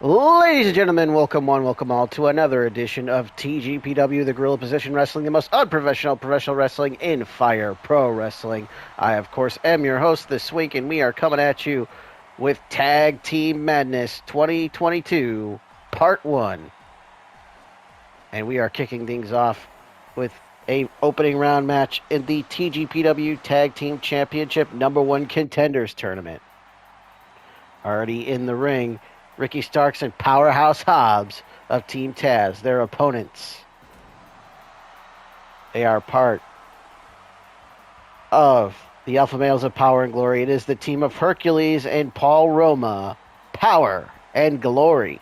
Ladies and gentlemen, welcome one, welcome all to another edition of TGPW, the Gorilla Position Wrestling, the most unprofessional professional wrestling in Fire Pro Wrestling. I, of course, am your host this week, and we are coming at you with Tag Team Madness 2022, Part 1. And we are kicking things off with a opening round match in the TGPW Tag Team Championship #1 Contenders Tournament. Already in the ring, Ricky Starks and Powerhouse Hobbs of Team Taz, their opponents. They are part of the Alpha Males of Power and Glory. It is the team of Hercules and Paul Roma, Power and Glory.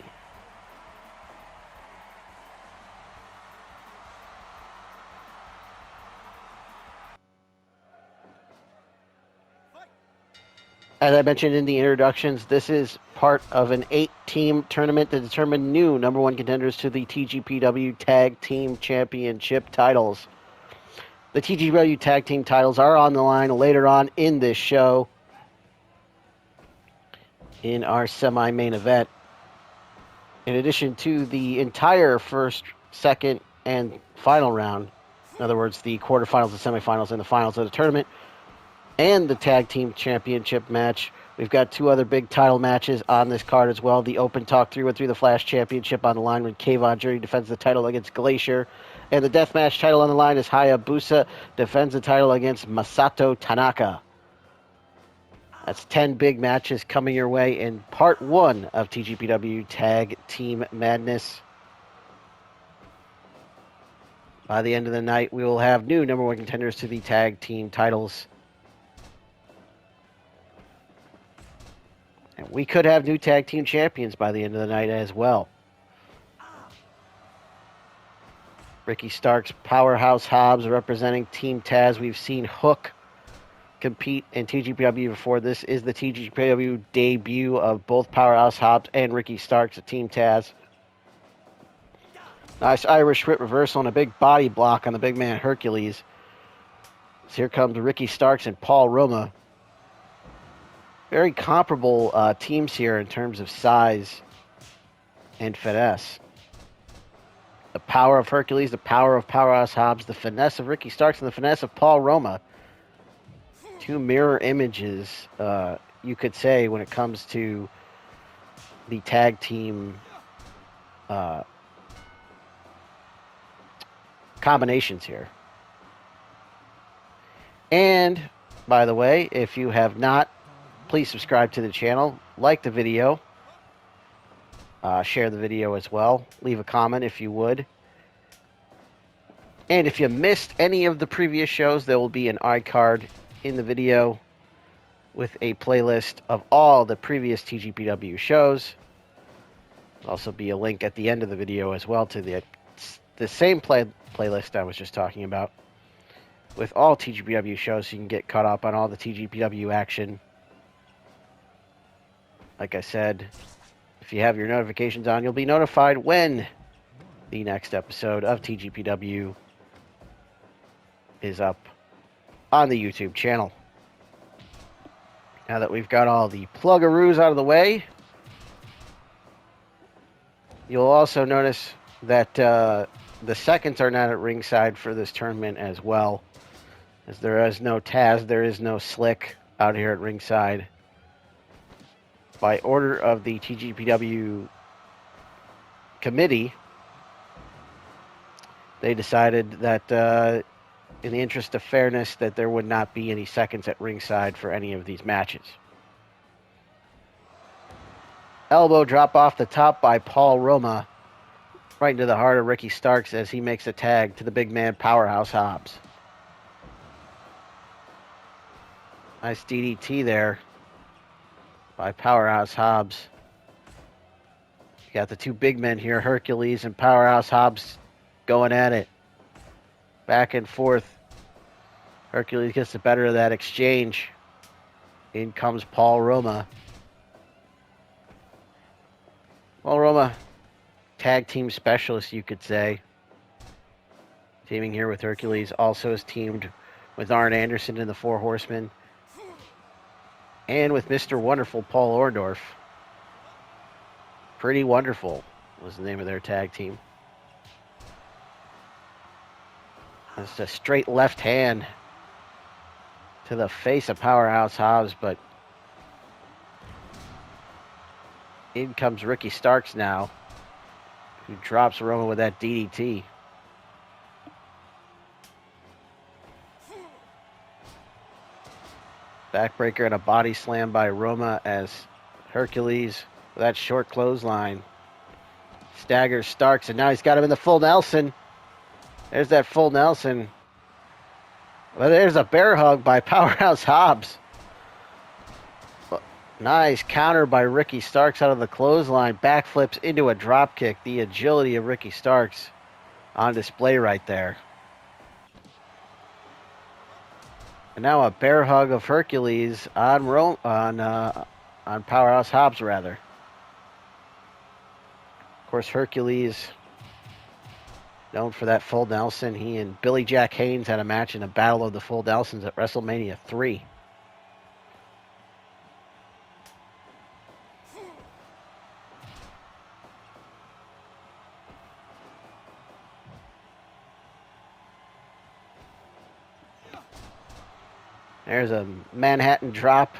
As I mentioned in the introductions, this is part of an 8-team tournament to determine new #1 contenders to the TGPW Tag Team Championship titles. The TGPW Tag Team titles are on the line later on in this show in our semi-main event. In addition to the entire first, second, and final round, in other words, the quarterfinals, the semifinals, and the finals of the tournament, and the Tag Team Championship match, we've got two other big title matches on this card as well. The Open Talk 3-1-3 The Flash Championship on the line when Kayvon Journey defends the title against Glacier. And the Deathmatch title on the line is Hayabusa defends the title against Masato Tanaka. That's 10 big matches coming your way in Part 1 of TGPW Tag Team Madness. By the end of the night, we will have new #1 contenders to the tag team titles. And we could have new tag team champions by the end of the night as well. Ricky Starks, Powerhouse Hobbs representing Team Taz. We've seen Hook compete in TGPW before. This is the TGPW debut of both Powerhouse Hobbs and Ricky Starks at Team Taz. Nice Irish whip reversal and a big body block on the big man Hercules. So here comes Ricky Starks and Paul Roma. Very comparable teams here in terms of size and finesse. The power of Hercules, the power of Powerhouse Hobbs, the finesse of Ricky Starks, and the finesse of Paul Roma. Two mirror images, you could say, when it comes to the tag team combinations here. And, by the way, if you have not, please subscribe to the channel, like the video, share the video as well, leave a comment if you would. And if you missed any of the previous shows, there will be an iCard in the video with a playlist of all the previous TGPW shows. There'll also be a link at the end of the video as well to the same playlist I was just talking about with all TGPW shows, so you can get caught up on all the TGPW action. Like I said, if you have your notifications on, you'll be notified when the next episode of TGPW is up on the YouTube channel. Now that we've got all the plug-a-roos out of the way, you'll also notice that the seconds are not at ringside for this tournament as well. As there is no Taz, there is no Slick out here at ringside. By order of the TGPW committee, they decided that in the interest of fairness, that there would not be any seconds at ringside for any of these matches. Elbow drop off the top by Paul Roma, right into the heart of Ricky Starks as he makes a tag to the big man Powerhouse Hobbs. Nice DDT there by Powerhouse Hobbs. You got the two big men here, Hercules and Powerhouse Hobbs, going at it. Back and forth. Hercules gets the better of that exchange. In comes Paul Roma. Paul Roma, tag team specialist, you could say. Teaming here with Hercules. Also is teamed with Arn Anderson in the Four Horsemen. And with Mr. Wonderful Paul Orndorff. Pretty Wonderful was the name of their tag team. It's a straight left hand to the face of Powerhouse Hobbs, but in comes Ricky Starks now, who drops Roma with that DDT. Backbreaker and a body slam by Roma as Hercules with that short clothesline staggers Starks, and now he's got him in the full Nelson. There's that full Nelson. Well, there's a bear hug by Powerhouse Hobbs. Nice counter by Ricky Starks out of the clothesline. Backflips into a dropkick. The agility of Ricky Starks on display right there. And now a bear hug of Hercules on Powerhouse Hobbs, rather. Of course, Hercules, known for that full Nelson. He and Billy Jack Haynes had a match in a battle of the full Nelsons at WrestleMania 3. There's a Manhattan drop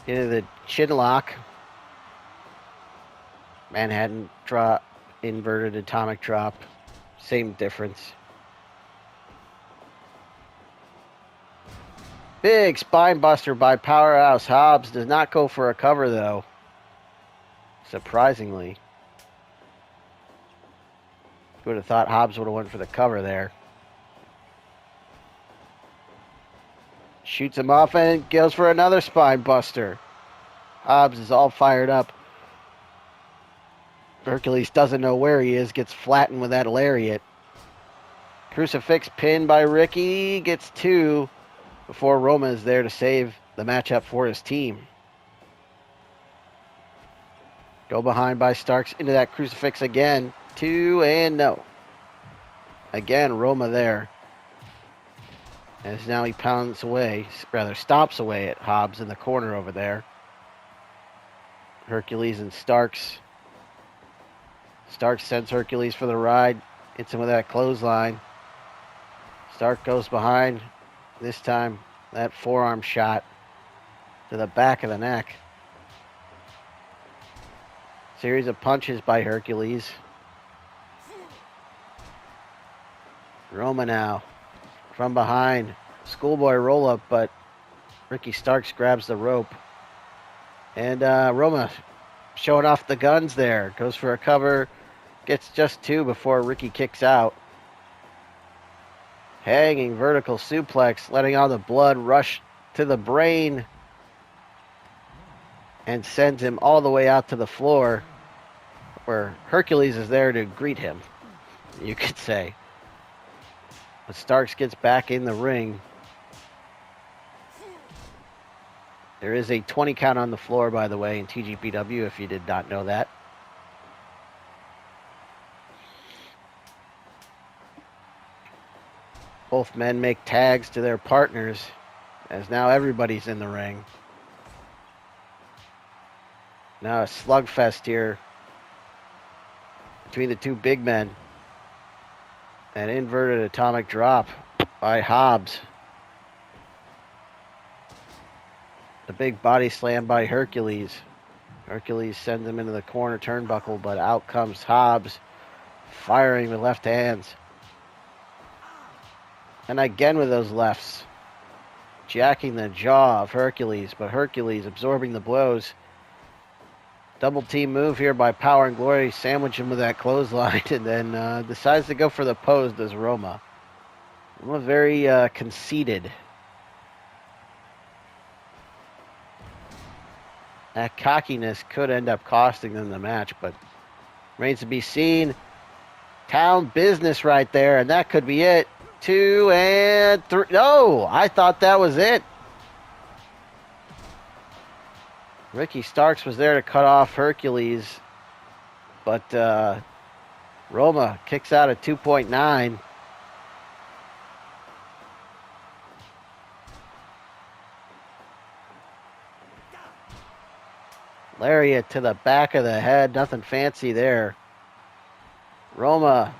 into the chin lock. Manhattan drop, inverted atomic drop. Same difference. Big spine buster by Powerhouse Hobbs. Does not go for a cover, though. Surprisingly. Would have thought Hobbs would have went for the cover there. Shoots him off and goes for another spine buster. Hobbs is all fired up. Hercules doesn't know where he is. Gets flattened with that lariat. Crucifix pin by Ricky. Gets 2 before Roma is there to save the matchup for his team. Go behind by Starks into that crucifix again. 2 and no. Again, Roma there. As now he stomps away at Hobbs in the corner over there. Hercules and Starks. Starks sends Hercules for the ride. Hits him with that clothesline. Stark goes behind. This time, that forearm shot to the back of the neck. Series of punches by Hercules. Roma now from behind. Schoolboy roll up, but Ricky Starks grabs the rope. And Roma showing off the guns there. Goes for a cover. Gets just 2 before Ricky kicks out. Hanging vertical suplex, letting all the blood rush to the brain. And sends him all the way out to the floor, where Hercules is there to greet him, you could say. But Starks gets back in the ring. There is a 20 count on the floor, by the way, in TGPW, if you did not know that. Both men make tags to their partners, as now everybody's in the ring. Now a slugfest here between the two big men. An inverted atomic drop by Hobbs. The big body slam by Hercules. Hercules sends him into the corner turnbuckle, but out comes Hobbs, firing with left hands. And again with those lefts. Jacking the jaw of Hercules, but Hercules absorbing the blows. Double team move here by Power and Glory. Sandwich him with that clothesline and then decides to go for the pose, does Roma. Roma very conceited. That cockiness could end up costing them the match, but remains to be seen. Town business right there, and that could be it. 2 and 3. No, I thought that was it. Ricky Starks was there to cut off Hercules, but Roma kicks out at 2.9. Lariat to the back of the head. Nothing fancy there. Roma.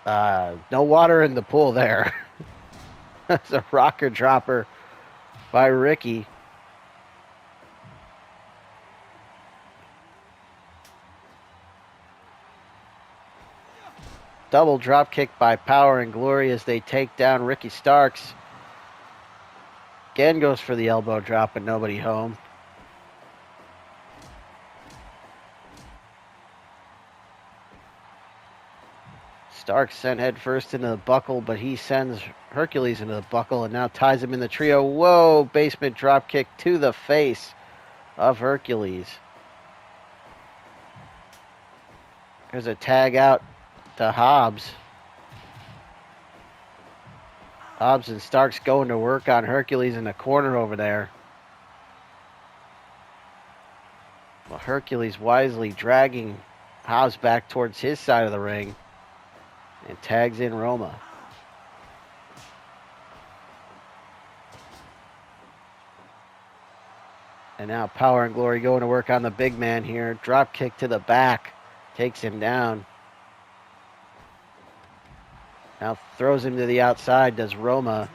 No water in the pool there. That's a rocker dropper by Ricky. Double drop kick by Power and Glory as they take down Ricky Starks. Again goes for the elbow drop, but nobody home. Starks sent head first into the buckle, but he sends Hercules into the buckle and now ties him in the trio. Whoa, basement drop kick to the face of Hercules. There's a tag out to Hobbs. Hobbs and Starks going to work on Hercules in the corner over there. Well, Hercules wisely dragging Hobbs back towards his side of the ring and tags in Roma. And now Power and Glory going to work on the big man here. Drop kick to the back. Takes him down. Now throws him to the outside, does Roma.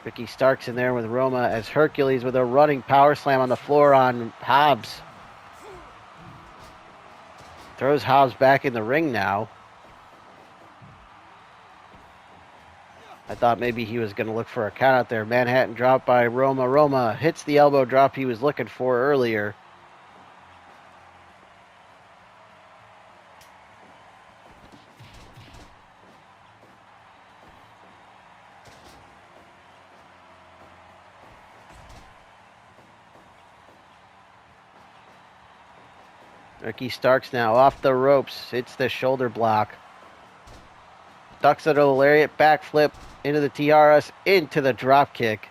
Ricky Starks in there with Roma as Hercules with a running power slam on the floor on Hobbs. Throws Hobbs back in the ring now. I thought maybe he was going to look for a count out there. Manhattan drop by Roma. Roma hits the elbow drop he was looking for earlier. Ricky Starks now off the ropes. Hits the shoulder block. Ducks under the lariat, backflip into the TRS, into the drop kick.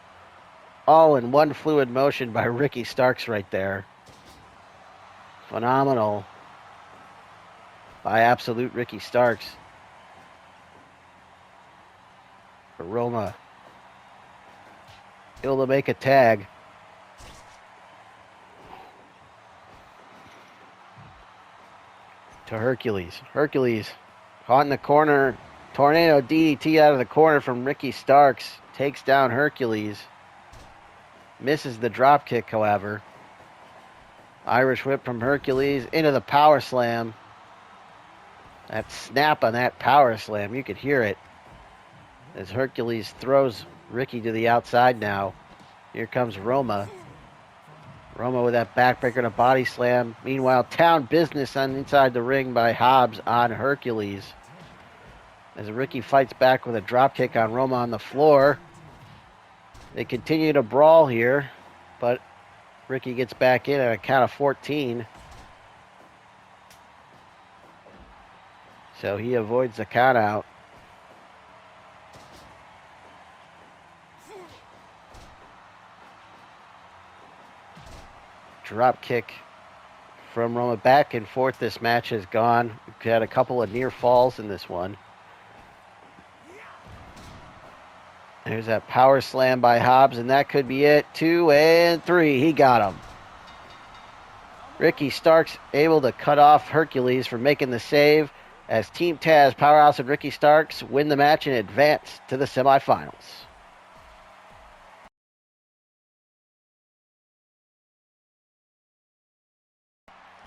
All in one fluid motion by Ricky Starks right there. Phenomenal by absolute Ricky Starks. For Roma. Able to make a tag. To Hercules. Hercules caught in the corner. Tornado DDT out of the corner from Ricky Starks. Takes down Hercules. Misses the drop kick, however. Irish whip from Hercules into the power slam. That snap on that power slam, you could hear it. As Hercules throws Ricky to the outside now. Here comes Roma. Roma with that backbreaker and a body slam. Meanwhile, town business on inside the ring by Hobbs on Hercules. As Ricky fights back with a drop kick on Roma on the floor. They continue to brawl here, but Ricky gets back in at a count of 14. So he avoids the count out. Drop kick from Roma. Back and forth this match has gone. We've had a couple of near falls in this one. There's that power slam by Hobbs, and that could be it. 2 and 3. He got him. Ricky Starks able to cut off Hercules for making the save as Team Taz, Powerhouse, and Ricky Starks win the match and advance to the semifinals.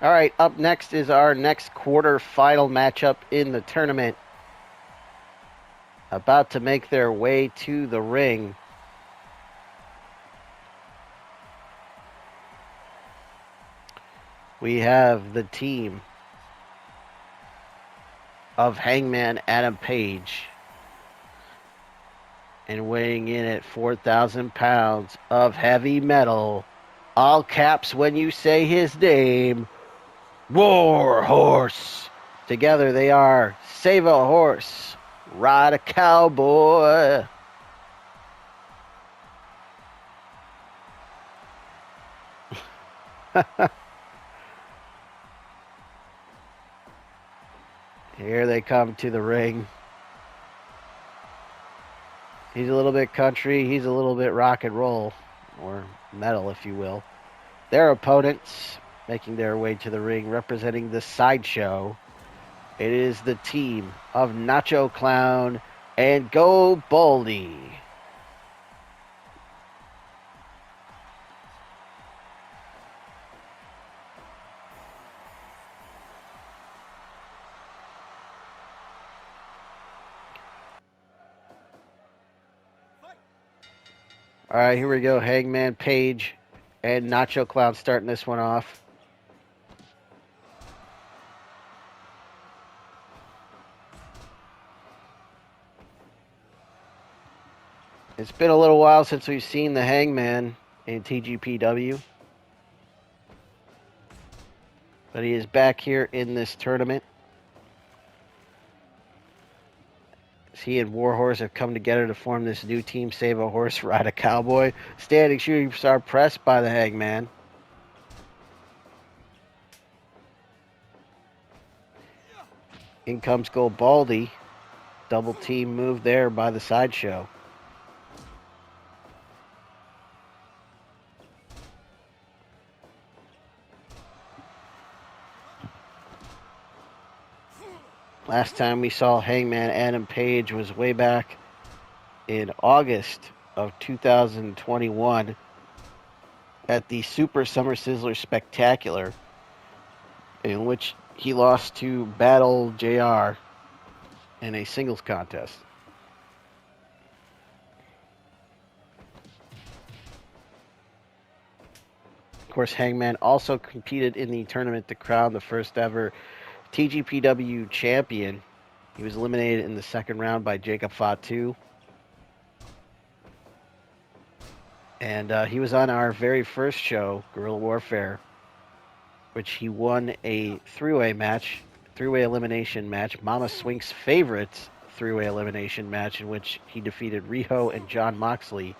All right, up next is our next quarter-final matchup in the tournament. About to make their way to the ring. We have the team of Hangman Adam Page. And weighing in at 4,000 pounds of heavy metal. All caps when you say his name. Warhorse. Together they are Save a Horse, Ride a Cowboy. Here they come to the ring. He's a little bit country, he's a little bit rock and roll. or metal, if you will. Their opponents making their way to the ring, representing the Sideshow. It is the team of Nacho Clown and Gobaldi. All right, here we go. Hangman Page and Nacho Clown starting this one off. It's been a little while since we've seen the Hangman in TGPW. But he is back here in this tournament. He and Warhorse have come together to form this new team, Save a Horse, Ride a Cowboy. Standing shooting star pressed by the Hangman. In comes Gobaldi. Double team move there by the Sideshow. Last time we saw Hangman Adam Page was way back in August of 2021 at the Super Summer Sizzler Spectacular, in which he lost to Battle JR in a singles contest. Of course, Hangman also competed in the tournament to crown the first ever TGPW champion. He was eliminated in the second round by Jacob Fatu. And he was on our very first show, Guerrilla Warfare, which he won a three-way elimination match, Mama Swink's favorite three-way elimination match, in which he defeated Riho and John Moxley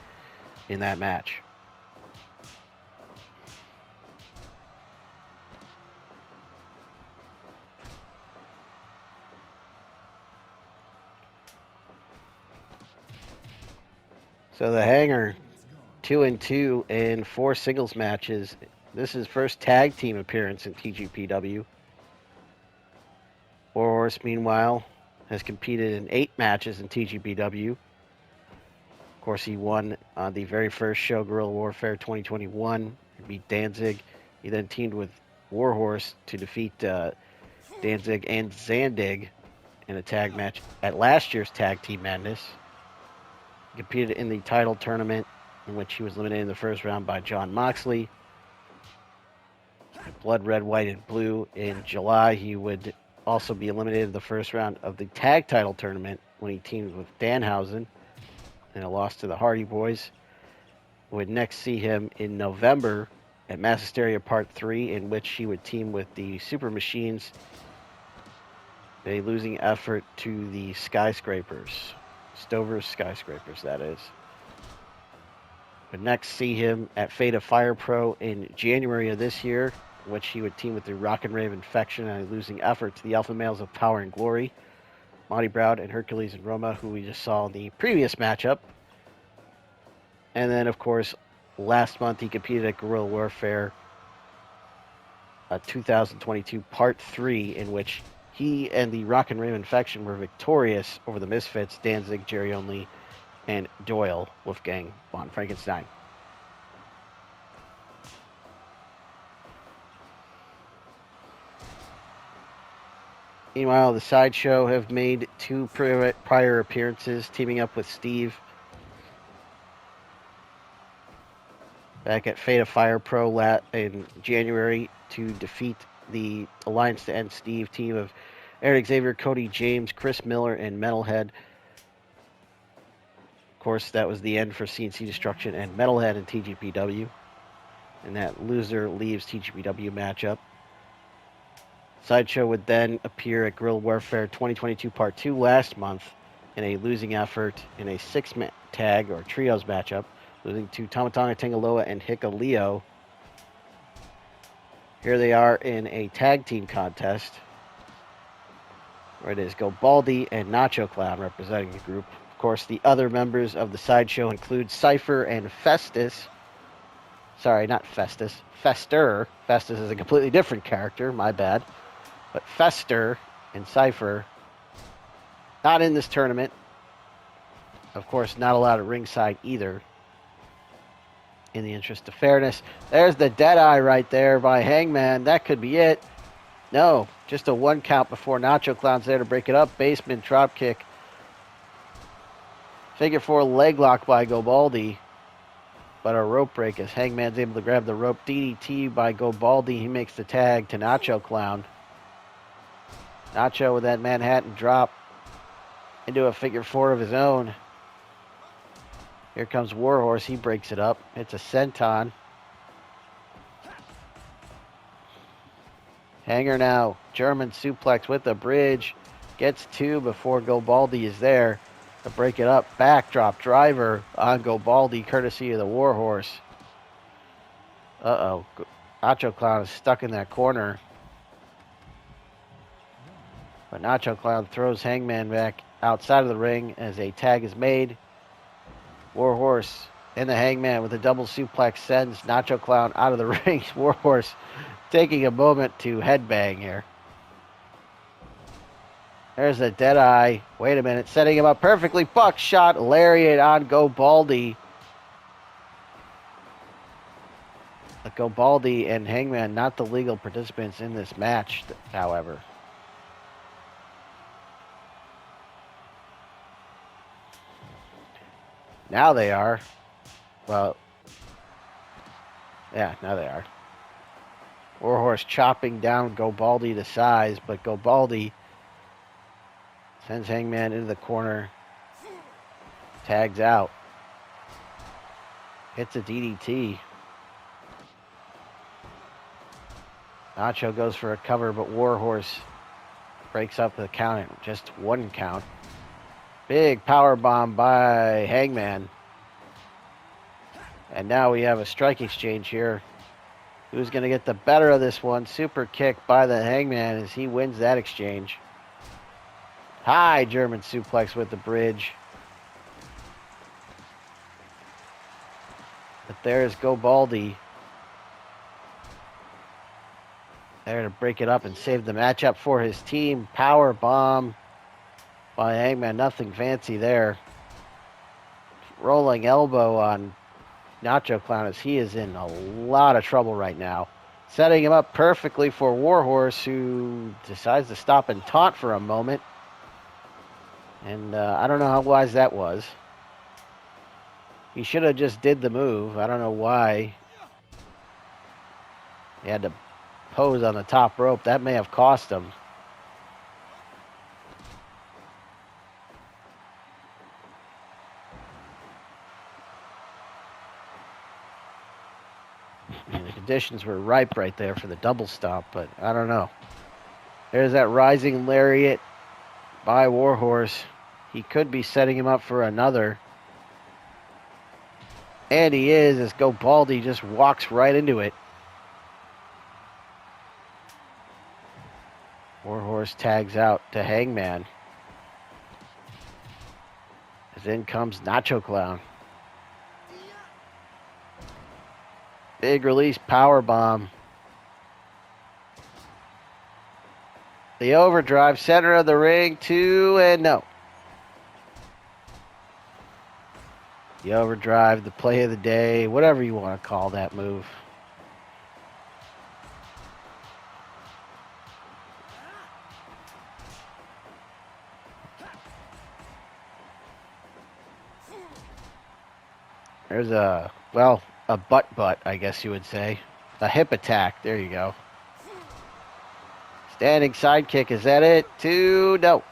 in that match. So the Hanger, 2-2 in 4 singles matches. This is his first tag team appearance in TGPW. Warhorse, meanwhile, has competed in 8 matches in TGPW. Of course, he won on the very first show, Guerrilla Warfare 2021. He beat Danzig. He then teamed with Warhorse to defeat Danzig and Zandig in a tag match at last year's Tag Team Madness. He competed in the title tournament, in which he was eliminated in the first round by John Moxley. Blood Red, White, and Blue. In July, he would also be eliminated in the first round of the tag title tournament when he teamed with Danhausen in a loss to the Hardy Boys. We would next see him in November at Mass Hysteria Part 3, in which he would team with the Super Machines, a losing effort to the Skyscrapers. Stover's Skyscrapers, that is. But next see him at Fate of Fire Pro in January of this year, in which he would team with the Rock and Rave Infection and a losing effort to the Alpha Males of Power and Glory, Monty Brown and Hercules and Roma, who we just saw in the previous matchup. And then, of course, last month he competed at Guerrilla Warfare 2022 Part 3, in which he and the Rock and Rave Infection were victorious over the Misfits, Danzig, Jerry Only, and Doyle, Wolfgang von Frankenstein. Meanwhile, the Sideshow have made 2 prior appearances, teaming up with Steve back at Fate of Fire Pro in January to defeat the Alliance to End Steve team of Eric Xavier, Cody James, Chris Miller, and Metalhead. Of course, that was the end for CNC Destruction and Metalhead in TGPW. And that loser leaves TGPW matchup. Sideshow would then appear at Guerrilla Warfare 2022 Part 2 last month in a losing effort in a 6-man tag or trios matchup, losing to Tamatanga Tangaloa and Hika Leo. Here they are in a tag team contest, where it is Gobaldi and Nacho Clown representing the group. Of course, the other members of the Sideshow include Cypher and Festus. Sorry, not Festus. Fester. Festus is a completely different character. My bad. But Fester and Cypher, not in this tournament. Of course, not allowed at ringside either. In the interest of fairness. There's the Deadeye right there by Hangman. That could be it. No, just a 1 count before Nacho Clown's there to break it up. Basement drop kick. Figure 4 leg lock by Gobaldi. But a rope break as Hangman's able to grab the rope. DDT by Gobaldi. He makes the tag to Nacho Clown. Nacho with that Manhattan drop into a figure 4 of his own. Here comes Warhorse. He breaks it up. It's a senton. Hanger now. German suplex with the bridge. Gets 2 before Gobaldi is there to break it up. Backdrop driver on Gobaldi, courtesy of the Warhorse. Uh-oh. Nacho Clown is stuck in that corner. But Nacho Clown throws Hangman back outside of the ring as a tag is made. Warhorse and the Hangman with a double suplex sends Nacho Clown out of the ring. Warhorse taking a moment to headbang here. There's a Deadeye. Wait a minute. Setting him up perfectly. Buckshot lariat on Gobaldi. But Gobaldi and Hangman not the legal participants in this match, however. Now they are. Well, yeah, now they are. Warhorse chopping down Gobaldi to size, but Gobaldi sends Hangman into the corner. Tags out. Hits a DDT. Nacho goes for a cover, but Warhorse breaks up the count at just 1 count. Big power bomb by Hangman. And now we have a strike exchange here. Who's going to get the better of this one? Super kick by the Hangman as he wins that exchange. High German suplex with the bridge. But there's Gobaldi. There to break it up and save the matchup for his team. Power bomb by Hangman. Nothing fancy there. Rolling elbow on Nacho Clown as he is in a lot of trouble right now. Setting him up perfectly for Warhorse, who decides to stop and taunt for a moment. And I don't know how wise that was. He should have just did the move. I don't know why he had to pose on the top rope. That may have cost him. And the conditions were ripe right there for the double stomp, but I don't know. There's that rising lariat by Warhorse. He could be setting him up for another. And he is, as Gobaldi just walks right into it. Warhorse tags out to Hangman. As in comes Nacho Clown. Big release power bomb. The overdrive, center of the ring, 2 and no. The overdrive, the play of the day, whatever you want to call that move. There's a butt, I guess you would say. A hip attack. There you go. Standing sidekick. Is that it? 2, no.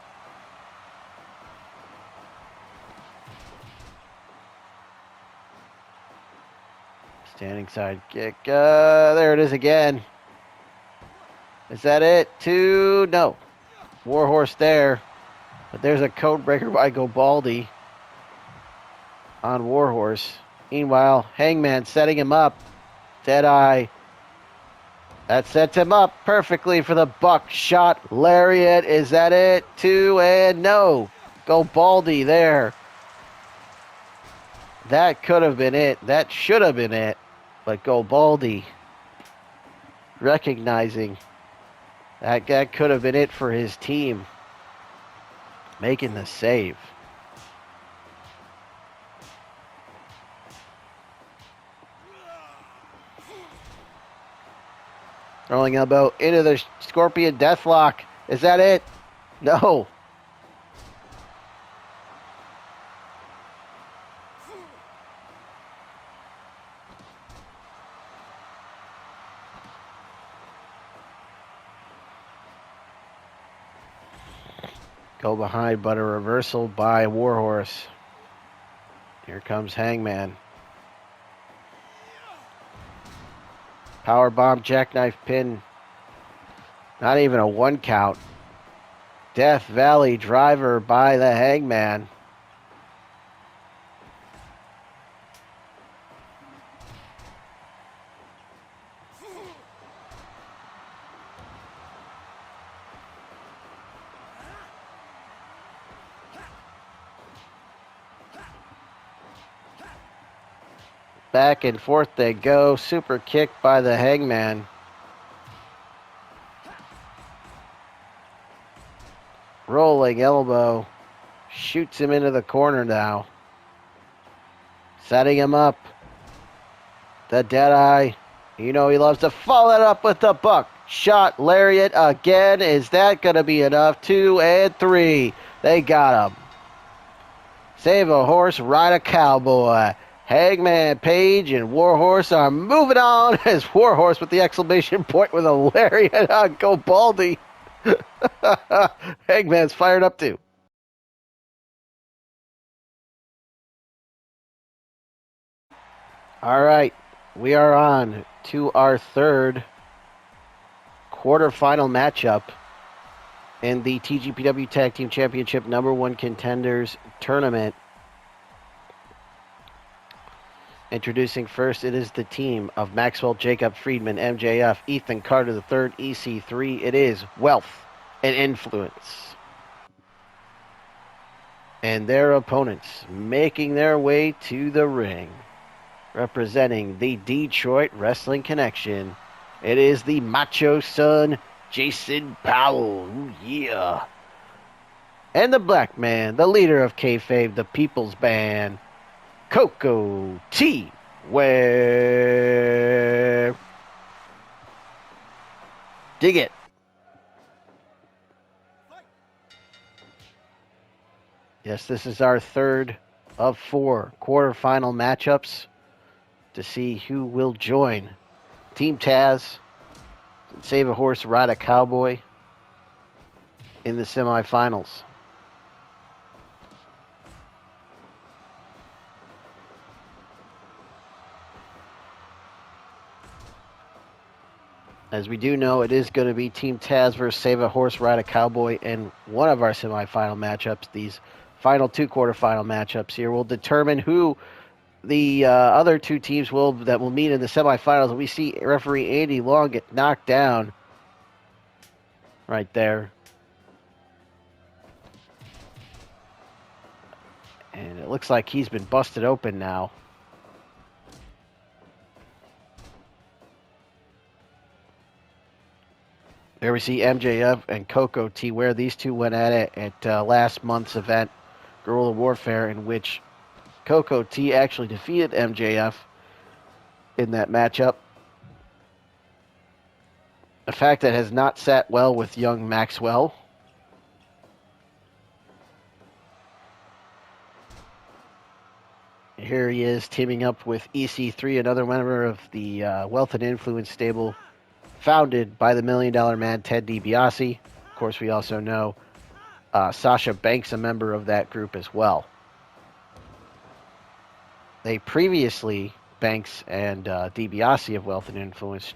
Standing sidekick. There it is again. Is that it? 2, no. Warhorse there. But there's a code breaker by Gobaldi on Warhorse. Meanwhile, Hangman setting him up. Deadeye. That sets him up perfectly for the buckshot lariat. Is that it? 2 and no. Gobaldi there. That could have been it. That should have been it. But Gobaldi, recognizing that could have been it for his team, making the save. Rolling elbow into the Scorpion Deathlock. Is that it? No. Go behind, but a reversal by Warhorse. Here comes Hangman. Powerbomb, jackknife pin. Not even a 1 count. Death Valley driver by the Hangman. Back and forth they go. Super kick by the Hangman. Rolling elbow. Shoots him into the corner now. Setting him up. The Deadeye. You know he loves to follow it up with the buck. Shot lariat again. Is that going to be enough? 2 and 3. They got him. Save a horse, ride a cowboy. Hangman Page and Warhorse are moving on as Warhorse with the exclamation point with a lariat on Gobaldi. Hangman's fired up too. All right, we are on to our third quarterfinal matchup in the TGPW Tag Team Championship #1 Contenders tournament. Introducing first, it is the team of Maxwell Jacob Friedman, MJF, Ethan Carter III, EC3. It is Wealth and Influence. And their opponents making their way to the ring. Representing the Detroit Wrestling Connection, it is the Macho Son, Jason Powell. Ooh, yeah. And the Black Man, the leader of kayfabe, the People's Band, Koko T. Ware. Dig it. Yes, this is our third of 4 quarterfinal matchups to see who will join Team Taz, Save a Horse, Ride a Cowboy in the semifinals. As we do know, it is going to be Team Taz versus Save a Horse, Ride a Cowboy in one of our semifinal matchups. These final 2 quarterfinal matchups here will determine who the other 2 teams that will meet in the semifinals. We see referee Andy Long get knocked down right there. And it looks like he's been busted open now. There we see MJF and Koko T. Ware. These two went at it at last month's event, Guerrilla Warfare, in which Koko T actually defeated MJF in that matchup. A fact that has not sat well with young Maxwell. Here he is teaming up with EC3, another member of the Wealth and Influence stable, founded by the $1 Million Man, Ted DiBiase. Of course, we also know Sasha Banks, a member of that group as well. They previously, Banks and DiBiase of Wealth and Influence,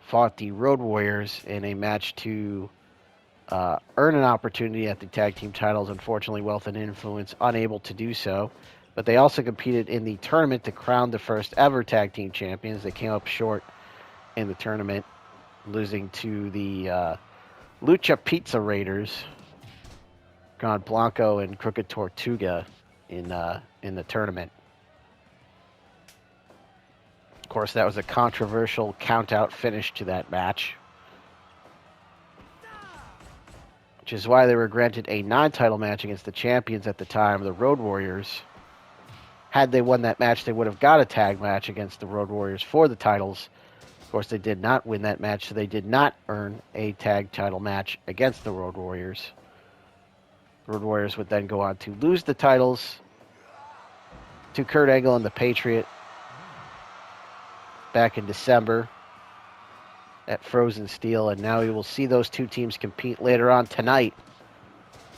fought the Road Warriors in a match to earn an opportunity at the tag team titles. Unfortunately, Wealth and Influence unable to do so. But they also competed in the tournament to crown the first ever tag team champions. They came up short in the tournament, losing to the Lucha Pizza Raiders, Gran Blanco and Crooked Tortuga in the tournament. course, that was a controversial count-out finish to that match, which is why they were granted a non-title match against the champions at the time, the Road Warriors. Had they won that match, they would have got a tag match against the Road Warriors for the titles. Of course, they did not win that match, so they did not earn a tag title match against the Road Warriors. The Road Warriors would then go on to lose the titles to Kurt Angle and the Patriot back in December at Frozen Steel, and now we will see those two teams compete later on tonight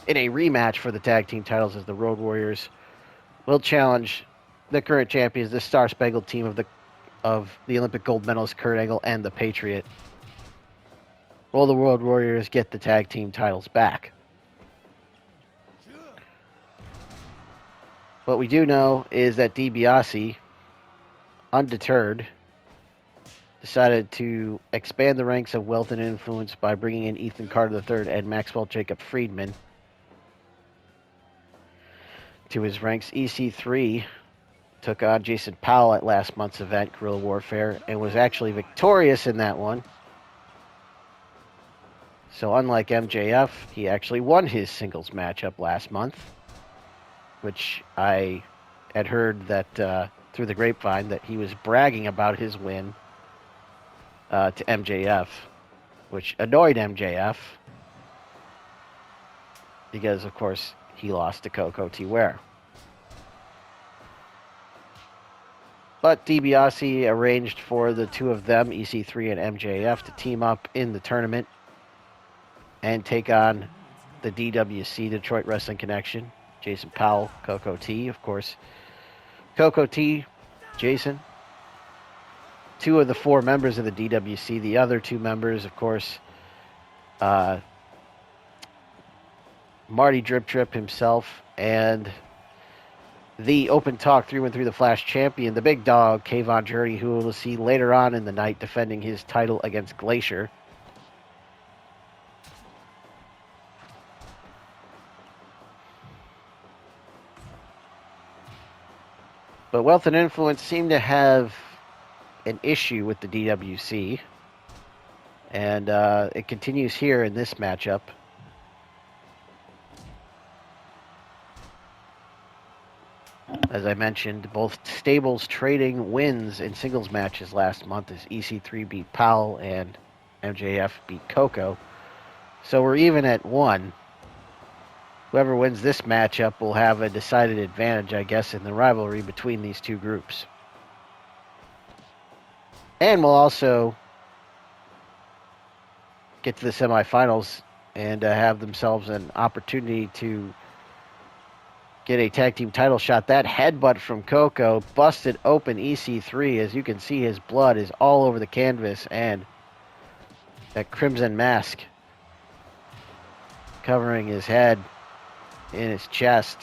in a rematch for the tag team titles, as the Road Warriors will challenge the current champions, the Star Spangled team of the Olympic gold medalist Kurt Angle and the Patriot. Will the Road Warriors get the tag team titles back? What we do know is that DiBiase, undeterred, decided to expand the ranks of Wealth and Influence by bringing in Ethan Carter III and Maxwell Jacob Friedman to his ranks. EC3 took on Jason Powell at last month's event, Guerrilla Warfare, and was actually victorious in that one. So unlike MJF, he actually won his singles matchup last month, which I had heard that through the grapevine that he was bragging about his win to MJF, which annoyed MJF because, of course, he lost to Koko Ware. But DiBiase arranged for the two of them, EC3 and MJF, to team up in the tournament and take on the DWC, Detroit Wrestling Connection. Jason Powell, Koko T, of course. Koko T, Jason, two of the four members of the DWC. The other two members, of course, Marty Drip Trip himself and the Open Talk 313 The Flash champion, the big dog, Kayvon Journey, who we'll see later on in the night defending his title against Glacier. But Wealth and Influence seem to have an issue with the DWC, and it continues here in this matchup. As I mentioned, both stables trading wins in singles matches last month as EC3 beat Powell and MJF beat Koko. So we're even at 1. Whoever wins this matchup will have a decided advantage, I guess, in the rivalry between these two groups. And we'll also get to the semifinals and have themselves an opportunity to get a tag team title shot. That headbutt from Koko busted open EC3. As you can see, his blood is all over the canvas, and that crimson mask covering his head in his chest.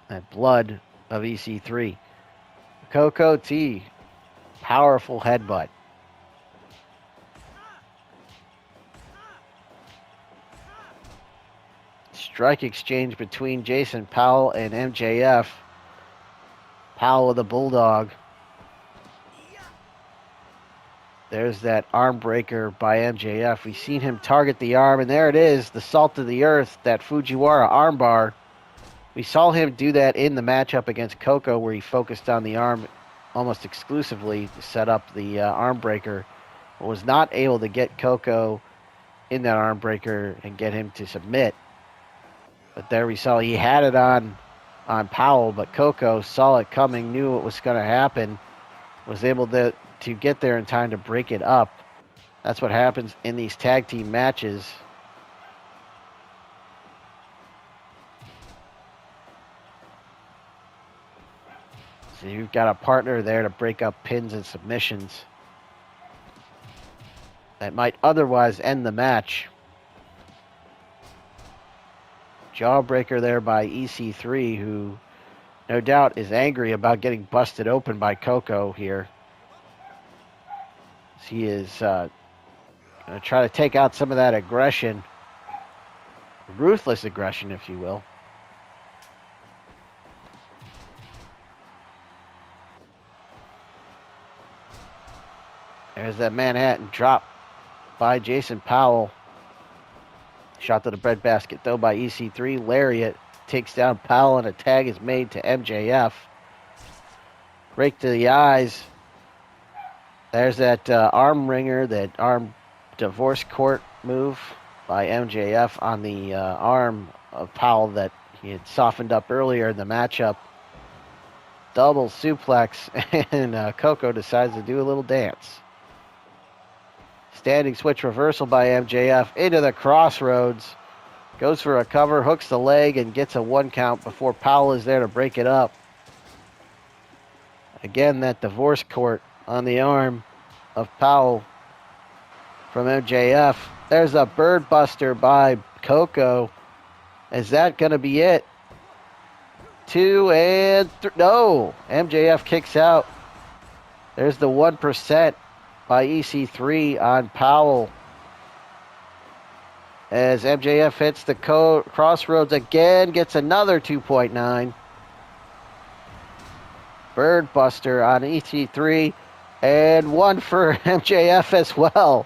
That blood of EC3. Koko T, powerful headbutt. Strike exchange between Jason Powell and MJF. Powell with a bulldog. There's that arm breaker by MJF. We've seen him target the arm, and there it is, the salt of the earth, that Fujiwara armbar. We saw him do that in the matchup against Koko, where he focused on the arm almost exclusively to set up the arm breaker, but was not able to get Koko in that arm breaker and get him to submit. But there we saw he had it on Powell, but Koko saw it coming, knew what was going to happen, was able to get there in time to break it up. That's what happens in these tag team matches. So you've got a partner there to break up pins and submissions that might otherwise end the match. Jawbreaker there by EC3, who no doubt is angry about getting busted open by Koko here. He is going to try to take out some of that aggression, ruthless aggression, if you will. There's that Manhattan drop by Jason Powell. Shot to the breadbasket, though, by EC3. Lariat takes down Powell, and a tag is made to MJF. Rake to the eyes. There's that arm wringer, that arm divorce court move by MJF on the arm of Powell that he had softened up earlier in the matchup. Double suplex, and Koko decides to do a little dance. Standing switch reversal by MJF into the crossroads. Goes for a cover, hooks the leg, and gets a 1 count before Powell is there to break it up. Again, that divorce court on the arm of Powell from MJF. There's a bird buster by Koko. Is that going to be it? 2 and 3. No, MJF kicks out. There's the 1% by EC3 on Powell. As MJF hits the crossroads again, gets another 2.9. Bird buster on EC3, and 1 for MJF as well.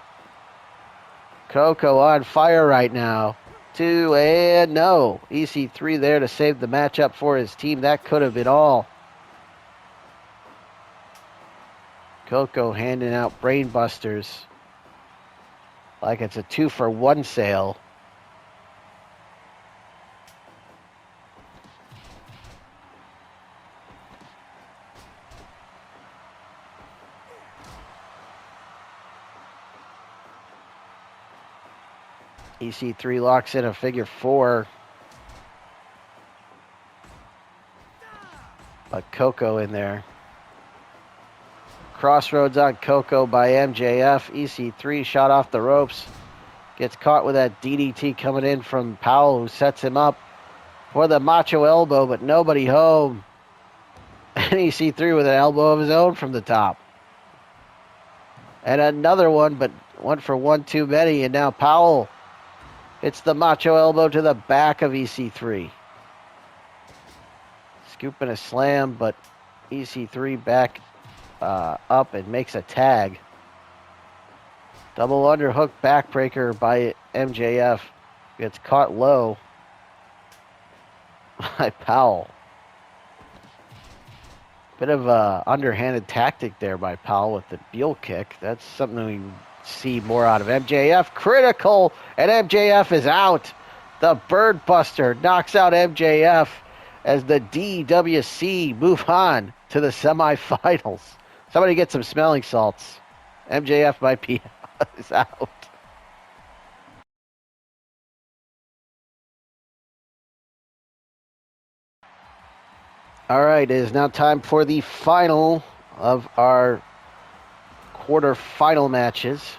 Koko on fire right now. 2 and no. EC3 there to save the matchup for his team. That could have been all. Koko handing out brain busters like it's a 2-for-1 sale. EC3 locks in a figure 4. But Koko in there. Crossroads on Koko by MJF. EC3 shot off the ropes. Gets caught with that DDT coming in from Powell, who sets him up for the macho elbow, but nobody home. And EC3 with an elbow of his own from the top. And another one, but 1 for 1 too many. And now Powell hits the macho elbow to the back of EC3. Scooping a slam, but EC3 back up and makes a tag. Double underhook backbreaker by MJF. Gets caught low by Powell. Bit of a underhanded tactic there by Powell with the heel kick. That's something we see more out of MJF. Critical, and MJF is out. The Bird Buster knocks out MJF as the DWC move on to the semifinals. Somebody get some smelling salts. MJF might be is out. All right, it is now time for the final of our quarterfinal matches.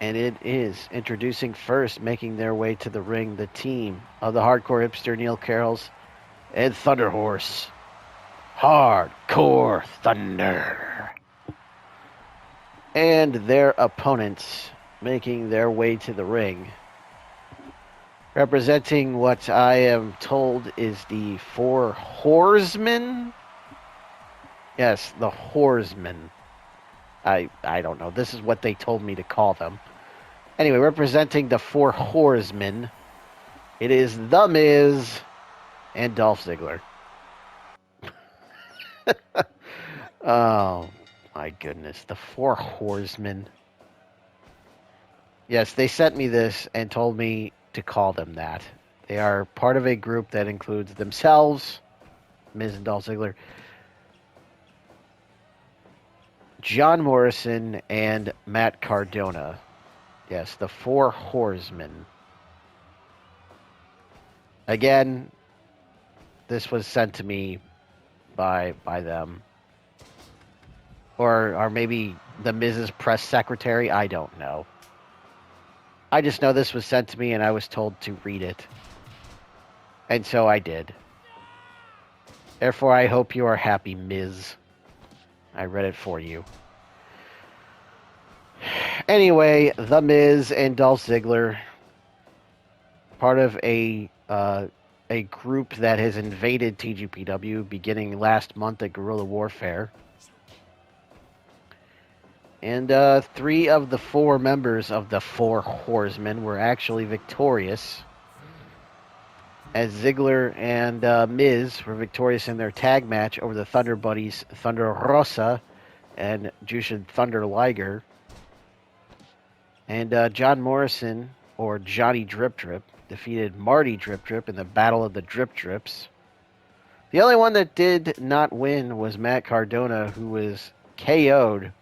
And it is introducing first, making their way to the ring, the team of the Hardcore Hipster Neil Karels and THUNDERHORSE. Hardcore Thunder. And their opponents making their way to the ring. Representing what I am told is the 4 Horsemen. Yes, the Horsemen. I don't know. This is what they told me to call them. Anyway, representing the 4 Horsemen, it is The Miz and Dolph Ziggler. Oh, my goodness. The 4 Horsemen. Yes, they sent me this and told me to call them that. They are part of a group that includes themselves, Miz and Dolph Ziggler, John Morrison, and Matt Cardona. Yes, the 4 Horsemen. Again, this was sent to me by them. Or maybe the Miz's press secretary. I don't know. I just know this was sent to me and I was told to read it. And so I did. Therefore, I hope you are happy, Miz. I read it for you. Anyway, The Miz and Dolph Ziggler, part of a a group that has invaded TGPW beginning last month at Guerrilla Warfare. And 3 of the 4 members of the 4 Horsemen were actually victorious, as Ziggler and Miz were victorious in their tag match over the Thunder Buddies THUNDERHORSE and Jushin Thunder Liger. And John Morrison, or Johnny Drip Drip, defeated Marty Drip Drip in the Battle of the Drip Drips. The only one that did not win was Matt Cardona, who was KO'd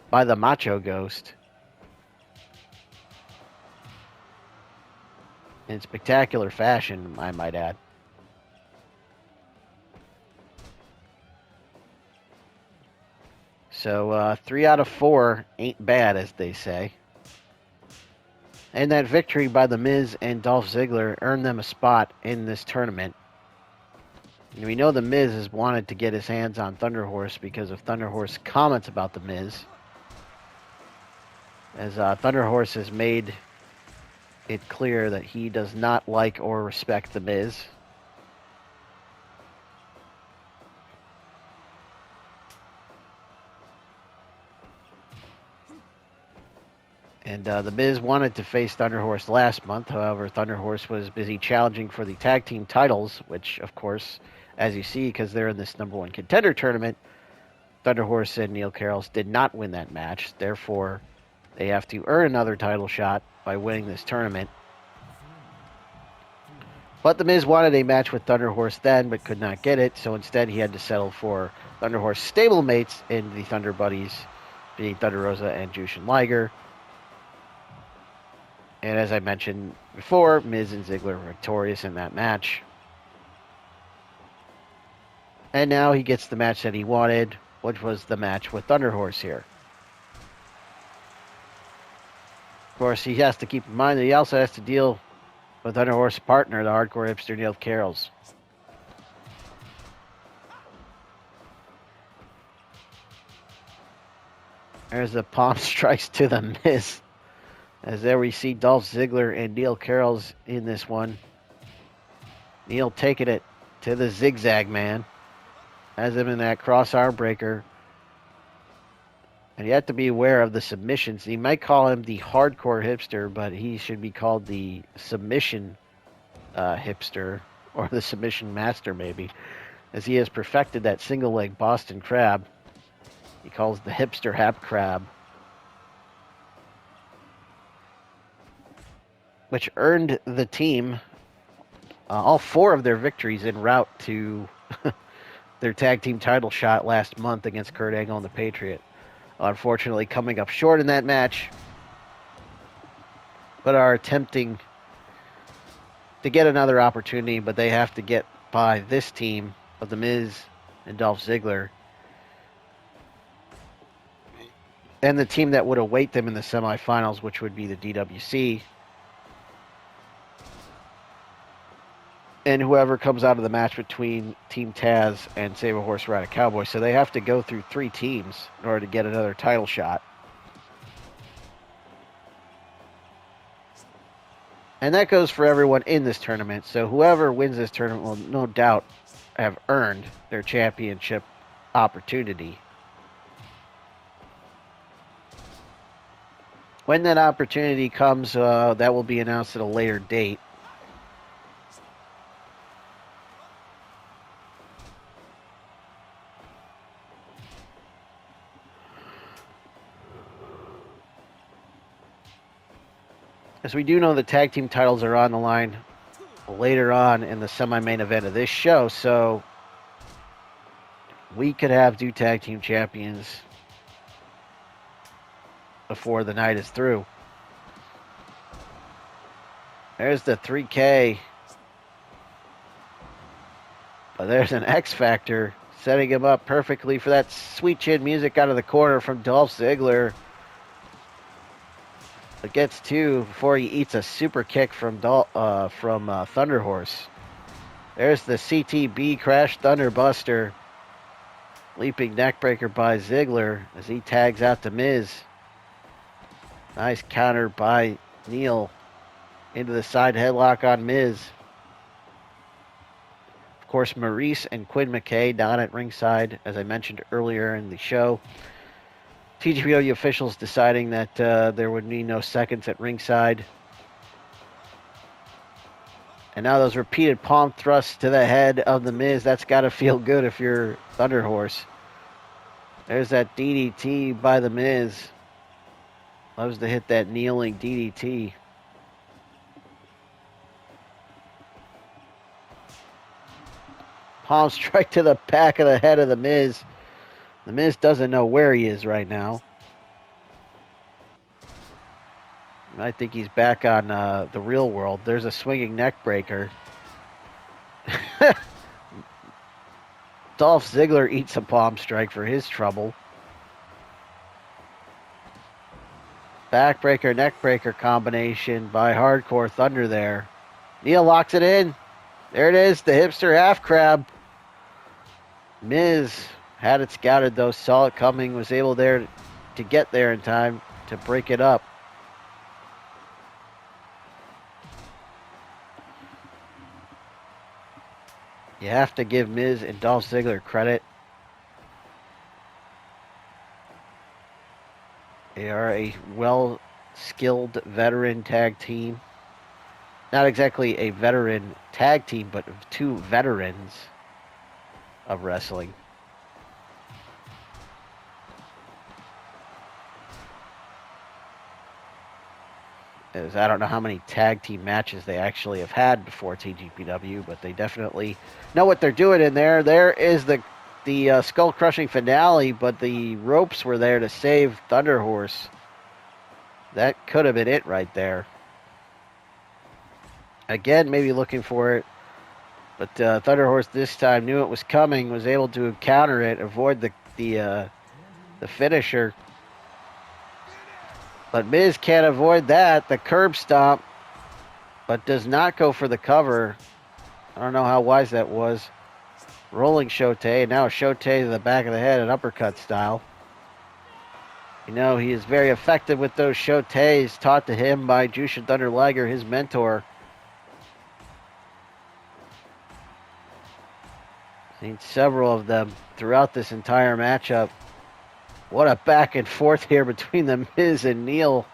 by the Macho Ghost in spectacular fashion, I might add. So 3 out of 4 ain't bad, as they say. And that victory by The Miz and Dolph Ziggler earned them a spot in this tournament. And we know The Miz has wanted to get his hands on THUNDERHORSE because of THUNDERHORSE comments about The Miz. As THUNDERHORSE has made it clear that he does not like or respect The Miz. And The Miz wanted to face THUNDERHORSE last month. However, THUNDERHORSE was busy challenging for the tag team titles, which, of course, as you see, because they're in this #1 contender tournament, THUNDERHORSE and Neil Karels did not win that match. Therefore, they have to earn another title shot by winning this tournament. But The Miz wanted a match with THUNDERHORSE then, but could not get it, so instead he had to settle for THUNDERHORSE stablemates in the Thunder Buddies, being Thunder Rosa and Jushin Liger. And as I mentioned before, Miz and Ziggler were victorious in that match. And now he gets the match that he wanted, which was the match with THUNDERHORSE here. Of course, he has to keep in mind that he also has to deal with THUNDERHORSE's partner, the hardcore hipster Neil Karels. There's the palm strikes to The Miz. As there we see Dolph Ziggler and Neil Karels in this one. Neil taking it to the zigzag man. Has him in that cross arm breaker. And you have to be aware of the submissions. You might call him the hardcore hipster, but he should be called the submission hipster, or the submission master maybe, as he has perfected that single leg Boston crab. He calls the hipster hap crab, which earned the team all 4 of their victories en route to their tag team title shot last month against Kurt Angle and the Patriot. Unfortunately, coming up short in that match, but are attempting to get another opportunity, but they have to get by this team of The Miz and Dolph Ziggler, and the team that would await them in the semifinals, which would be the DWC. And whoever comes out of the match between Team Taz and Save a Horse Ride a Cowboy. So they have to go through 3 teams in order to get another title shot. And that goes for everyone in this tournament. So whoever wins this tournament will no doubt have earned their championship opportunity. When that opportunity comes, that will be announced at a later date. As we do know, the tag team titles are on the line later on in the semi-main event of this show, so we could have 2 tag team champions before the night is through. There's the 3K. But there's an X Factor setting him up perfectly for that sweet chin music out of the corner from Dolph Ziggler. But gets 2 before he eats a super kick from THUNDERHORSE. There's the CTB Crash Thunderbuster. Leaping neckbreaker by Ziggler as he tags out to Miz. Nice counter by Neil into the side headlock on Miz. course, Maurice and Quinn McKay down at ringside, as I mentioned earlier in the show. TGPW officials deciding that there would be no seconds at ringside. And now those repeated palm thrusts to the head of The Miz. That's got to feel good if you're THUNDERHORSE. There's that DDT by The Miz. Loves to hit that kneeling DDT. Palm strike to the back of the head of The Miz. The Miz doesn't know where he is right now. I think he's back on the real world. There's a swinging neck breaker. Dolph Ziggler eats a palm strike for his trouble. Backbreaker, neckbreaker combination by Hardcore Thunder there. Neil locks it in. There it is, the hipster half crab. Miz had it scouted though, saw it coming, was able there to get there in time to break it up. You have to give Miz and Dolph Ziggler credit. They are a well-skilled veteran tag team. Not exactly a veteran tag team, but two veterans of wrestling. I don't know how many tag team matches they actually have had before TGPW, but they definitely know what they're doing in there. There is the skull-crushing finale, but the ropes were there to save THUNDERHORSE. That could have been it right there. Again, maybe looking for it, but THUNDERHORSE this time knew it was coming, was able to counter it, avoid the finisher. But Miz can't avoid that, the curb stomp, but does not go for the cover. I don't know how wise that was. Rolling Shote, and now a Shote to the back of the head, an uppercut style. You know, he is very effective with those Shotes, taught to him by Jushin Thunder Liger, his mentor. Seen several of them throughout this entire matchup. What a back and forth here between the Miz and Neil.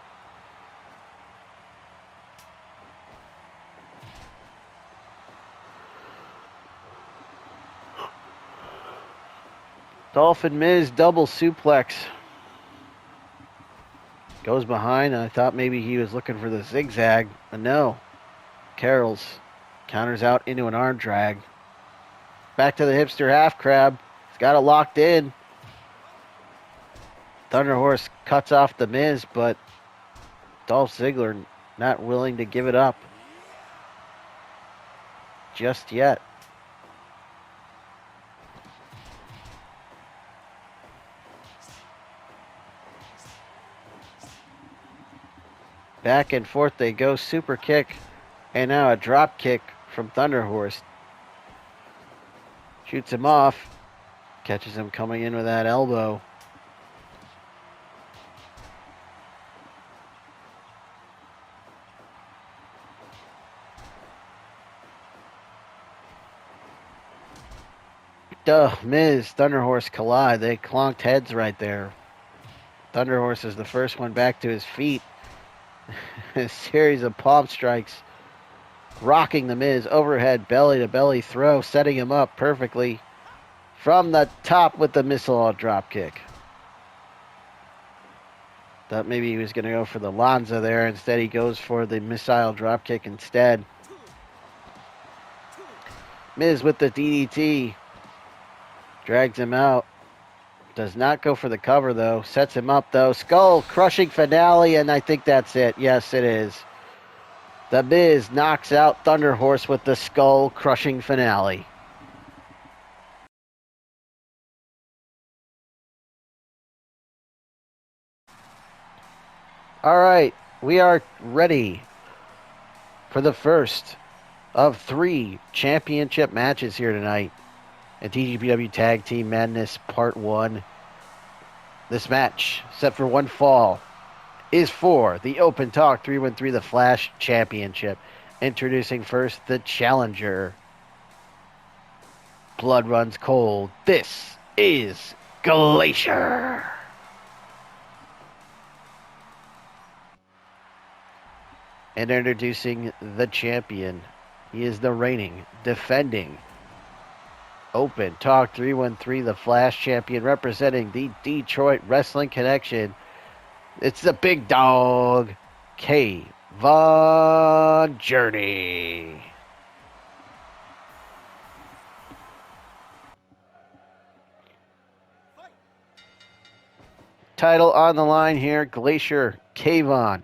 Dolph and Miz double suplex. Goes behind, and I thought maybe he was looking for the zigzag, but no. Karels counters out into an arm drag. Back to the hipster half crab. He's got it locked in. THUNDERHORSE cuts off the Miz, but Dolph Ziggler not willing to give it up just yet. Back and forth they go, super kick, and now a drop kick from THUNDERHORSE. Shoots him off, catches him coming in with that elbow. Miz, THUNDERHORSE collide. They clonked heads right there. THUNDERHORSE is the first one back to his feet. A series of palm strikes, rocking the Miz overhead, belly to belly throw, setting him up perfectly from the top with the missile drop kick. Thought maybe he was going to go for the Lanza there. Instead, he goes for the missile drop kick instead. Miz with the DDT. Drags him out. Does not go for the cover, though. Sets him up, though. Skull-crushing finale, and I think that's it. Yes, it is. The Miz knocks out THUNDERHORSE with the skull-crushing finale. All right, we are ready for the first of 3 championship matches here tonight at TGPW Tag Team Madness Part 1. This match, set for one fall, is for the Open Talk 313 The Flash Championship. Introducing first the challenger. blood runs cold. This is Glacier. And introducing the champion. He is the reigning, defending, Open Talk 313, the Flash champion, representing the Detroit Wrestling Connection. It's the big dog, K-Von Journey. Title on the line here, Glacier, K-Von.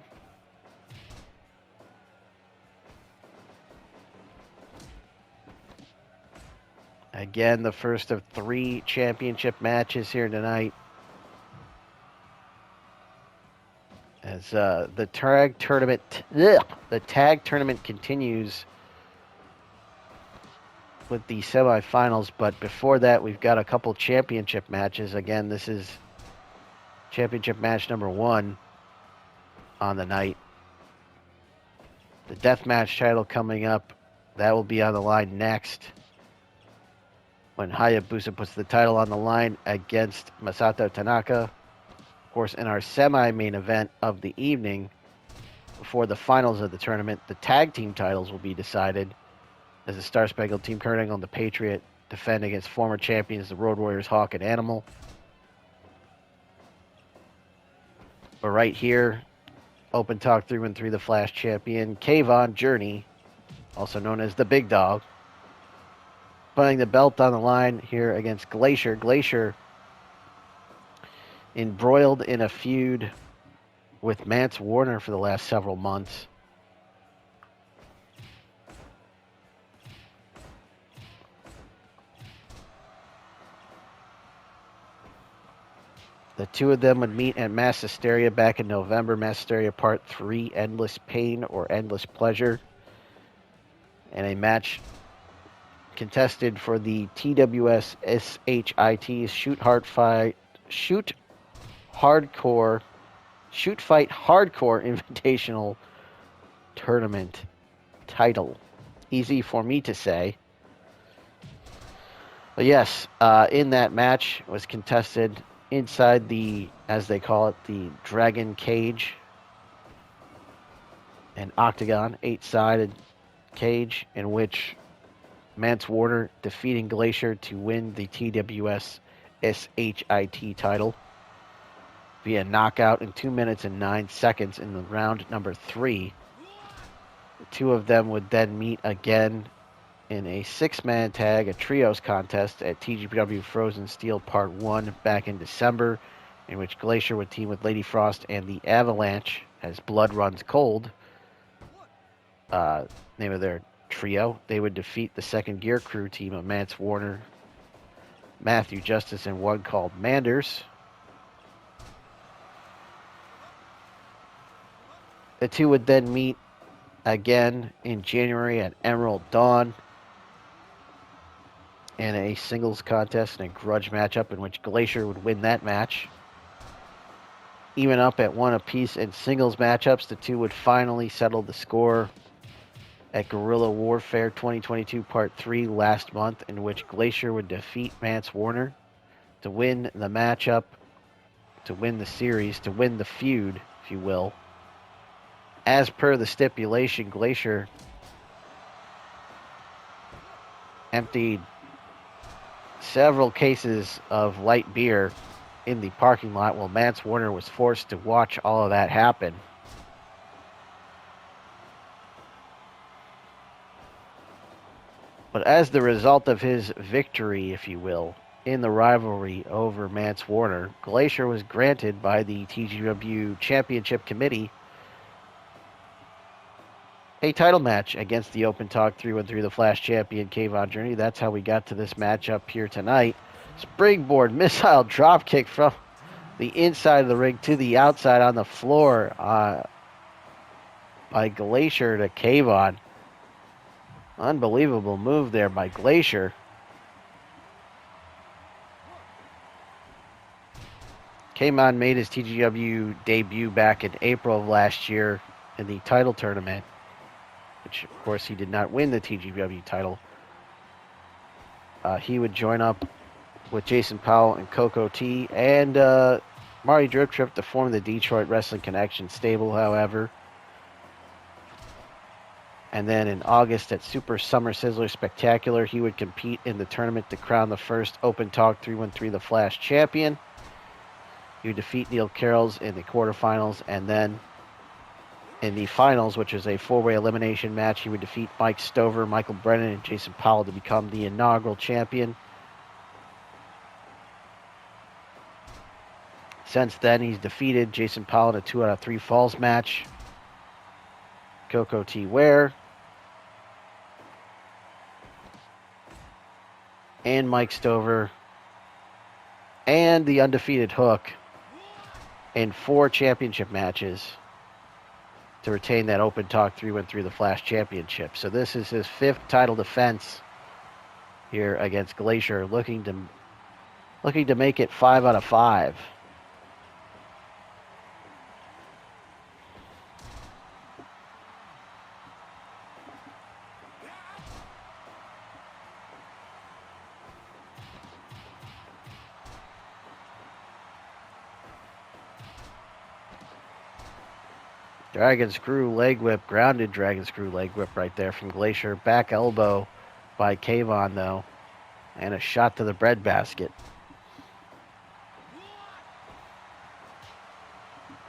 Again, the first of 3 championship matches here tonight. As the tag tournament continues with the semifinals, but before that, we've got a couple championship matches. Again, this is championship match number 1 on the night. The deathmatch title coming up, that will be on the line next, when Hayabusa puts the title on the line against Masato Tanaka. Of course, in our semi-main event of the evening, before the finals of the tournament, the tag team titles will be decided as the Star Spangled Team Kurt Angle and the Patriot defend against former champions, the Road Warriors, Hawk and Animal. But right here, Open Talk 313, the Flash champion, K-Von Journey, also known as the Big Dog, putting the belt on the line here against Glacier. Glacier embroiled in a feud with Mance Warner for the last several months. The two of them would meet at Mass Hysteria back in November. Mass Hysteria Part 3, Endless Pain or Endless Pleasure. And a match contested for the TWS SHIT Shoot Fight Hardcore Invitational Tournament title. Easy for me to say. But yes, in that match was contested inside the, as they call it, the Dragon Cage. An octagon, 8-sided cage in which Mance Warner defeating Glacier to win the TWS SHIT title via knockout in 2 minutes and 9 seconds in the round number 3. The two of them would then meet again in a 6-man tag, a trios contest at TGPW Frozen Steel Part 1 back in December, in which Glacier would team with Lady Frost and the Avalanche as Blood Runs Cold. Name of their trio. They would defeat the Second Gear Crew team of Mance Warner, Matthew Justice, and one called Manders. The two would then meet again in January at Emerald Dawn in a singles contest and a grudge matchup in which Glacier would win that match. Even up at 1 apiece in singles matchups, the two would finally settle the score at Guerrilla Warfare 2022 Part 3 last month, in which Glacier would defeat Mance Warner to win the matchup, to win the series, to win the feud, if you will. As per the stipulation, Glacier emptied several cases of light beer in the parking lot while Mance Warner was forced to watch all of that happen. But as the result of his victory, if you will, in the rivalry over Mance Warner, Glacier was granted by the TGPW Championship Committee a title match against the Open Talk 313, the Flash champion, K-Von Journey. That's how we got to this matchup here tonight. Springboard missile dropkick from the inside of the ring to the outside on the floor by Glacier to K-Von. Unbelievable move there by Glacier. K-Von made his TGW debut back in April of last year in the title tournament, which, of course, he did not win the TGPW title. he would join up with Jason Powell and Koko T and Marty Drip Trip to form the Detroit Wrestling Connection stable, however. And then in August at Super Summer Sizzler Spectacular, he would compete in the tournament to crown the first Open Talk 313 The Flash champion. He would defeat Neil Karels in the quarterfinals, and then in the finals, which is a four-way elimination match, he would defeat Mike Stover, Michael Brennan, and Jason Powell to become the inaugural champion. Since then, he's defeated Jason Powell in a 2 out of 3 falls match, Koko T. Ware, and Mike Stover, and the undefeated Hook in 4 championship matches to retain that Open Talk 313 The Flash Championship. So this is his 5th title defense here against Glacier, looking to make it 5 out of 5. Dragon Screw leg whip, grounded Dragon Screw leg whip right there from Glacier. Back elbow by Kayvon, though. And a shot to the breadbasket.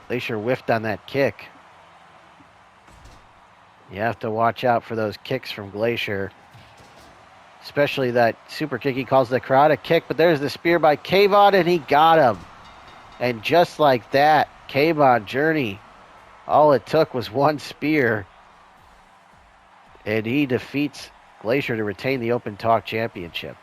Glacier whiffed on that kick. You have to watch out for those kicks from Glacier. Especially that super kick he calls the karate kick. But there's the spear by Kayvon, and he got him. And just like that, Kayvon Journey, all it took was one spear, and he defeats Glacier to retain the Open Talk Championship.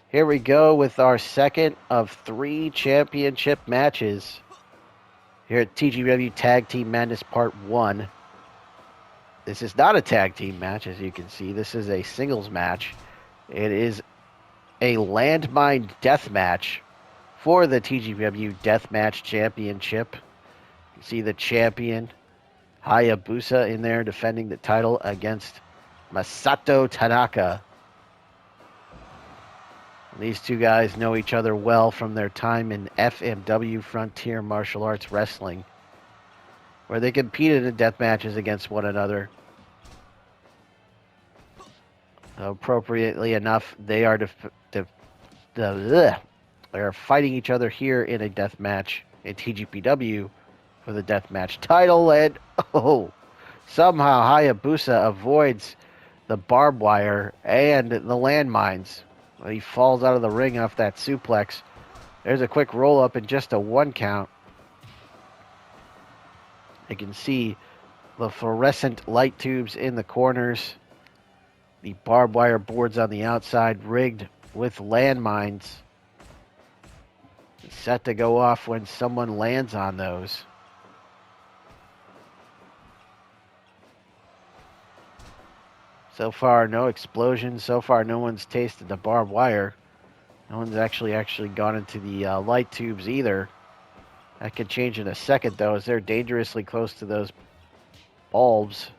Here we go with our second of 3 championship matches here at TGPW Tag Team Madness Part 1. This is not a tag team match, as you can see. This is a singles match. It is a landmine death match for the TGPW Deathmatch Championship. You see the champion, Hayabusa, in there defending the title against Masato Tanaka. These two guys know each other well from their time in FMW, Frontier Martial Arts Wrestling, where they competed in death matches against one another. Appropriately enough, they are they're fighting each other here in a death match in TGPW for the death match title, and somehow Hayabusa avoids the barbed wire and the landmines. He falls out of the ring off that suplex. There's a quick roll up and just a 1 count. You can see the fluorescent light tubes in the corners. The barbed wire boards on the outside rigged with landmines. Set to go off when someone lands on those. So far, no explosions. So far, no one's tasted the barbed wire. No one's actually gone into the light tubes either. That could change in a second, though, as they're dangerously close to those bulbs.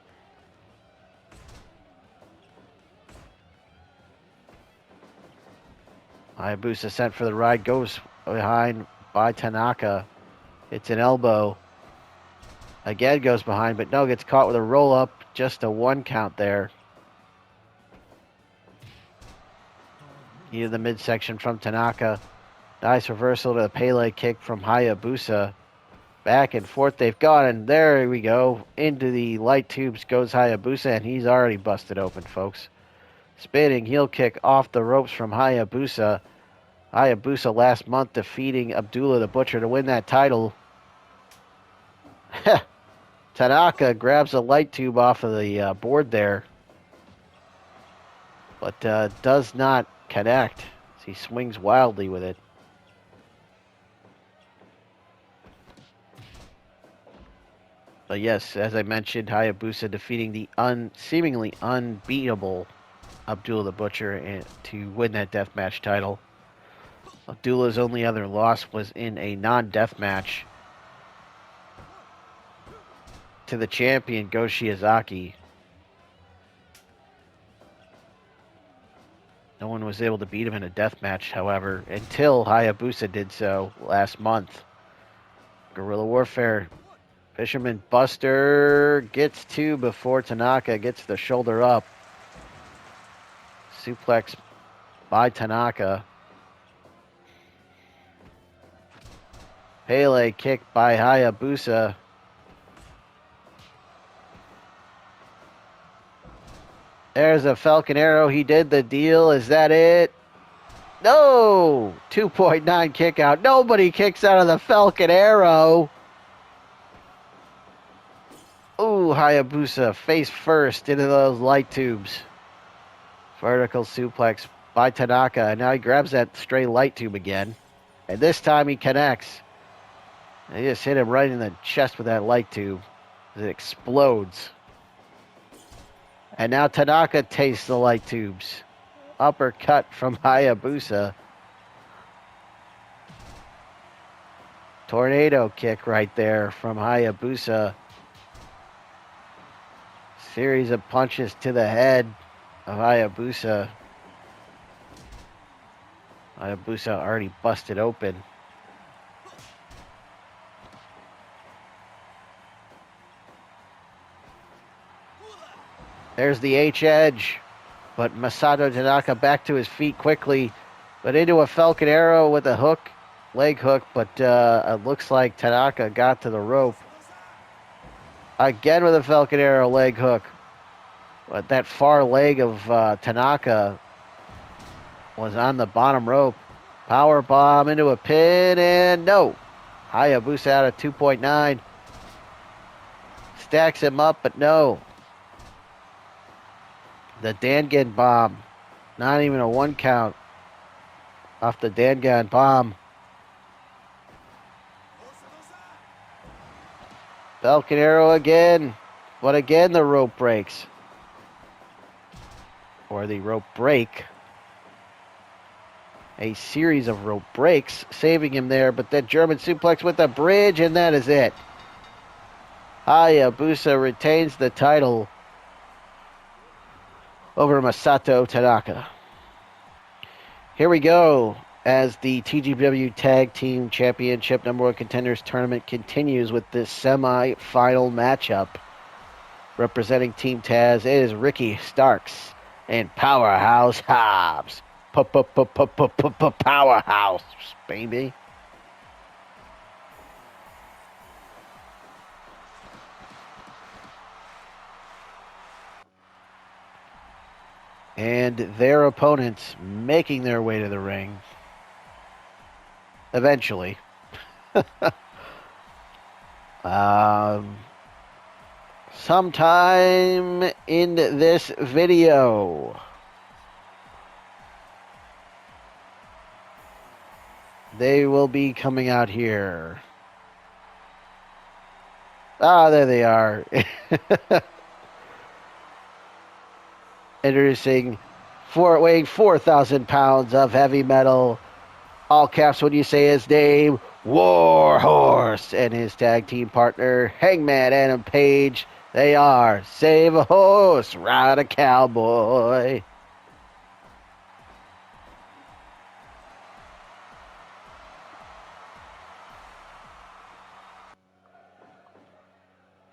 Hayabusa sent for the ride, goes behind by Tanaka. It's an elbow. Again goes behind, but no, gets caught with a roll-up. Just a 1 count there. Into the midsection from Tanaka. Nice reversal to the Pele kick from Hayabusa. Back and forth they've gone, and there we go. Into the light tubes goes Hayabusa, and he's already busted open, folks. Spinning heel kick off the ropes from Hayabusa. Hayabusa last month defeating Abdullah the Butcher to win that title. Tanaka grabs a light tube off of the board there, but does not connect as he swings wildly with it. But yes, as I mentioned, Hayabusa defeating the seemingly unbeatable Abdullah the Butcher to win that deathmatch title. Abdullah's only other loss was in a non-death match to the champion, Go Shiozaki. No one was able to beat him in a death match, however, until Hayabusa did so last month. Guerrilla Warfare. Fisherman Buster gets two before Tanaka gets the shoulder up. Suplex by Tanaka. Pele kick by Hayabusa. There's a Falcon Arrow. He did the deal. Is that it? No! 2.9 kick out. Nobody kicks out of the Falcon Arrow. Ooh, Hayabusa face first into those light tubes. Vertical suplex by Tanaka. And now he grabs that stray light tube again. And this time he connects. And he just hit him right in the chest with that light tube. It explodes. And now Tanaka tastes the light tubes. Uppercut from Hayabusa. Tornado kick right there from Hayabusa. Series of punches to the head of Hayabusa. Hayabusa already busted open. There's the H-edge. But Masato Tanaka back to his feet quickly. But into a Falcon Arrow with a hook. Leg hook. But it looks like Tanaka got to the rope. Again with a Falcon Arrow leg hook. But that far leg of Tanaka was on the bottom rope. Power bomb into a pin. And no. Hayabusa out of 2.9. Stacks him up, but no. The Dangan bomb. Not even a 1 count. Off the Dangan bomb. Falcon Arrow again. But again the rope breaks. Or the rope break. A series of rope breaks. Saving him there. But that German suplex with the bridge. And that is it. Hayabusa retains the title over Masato Tanaka. Here we go as the TGPW Tag Team Championship #1 Contenders Tournament continues with this semi-final matchup. Representing Team Taz is Ricky Starks and Powerhouse Hobbs. Powerhouse, baby. And their opponents making their way to the ring. Eventually. Sometime in this video. They will be coming out here. Ah, there they are. Introducing weighing 4,000 pounds of heavy metal. All caps when you say his name. Warhorse and his tag team partner, Hangman Adam Page. They are Save a Horse, Ride a Cowboy.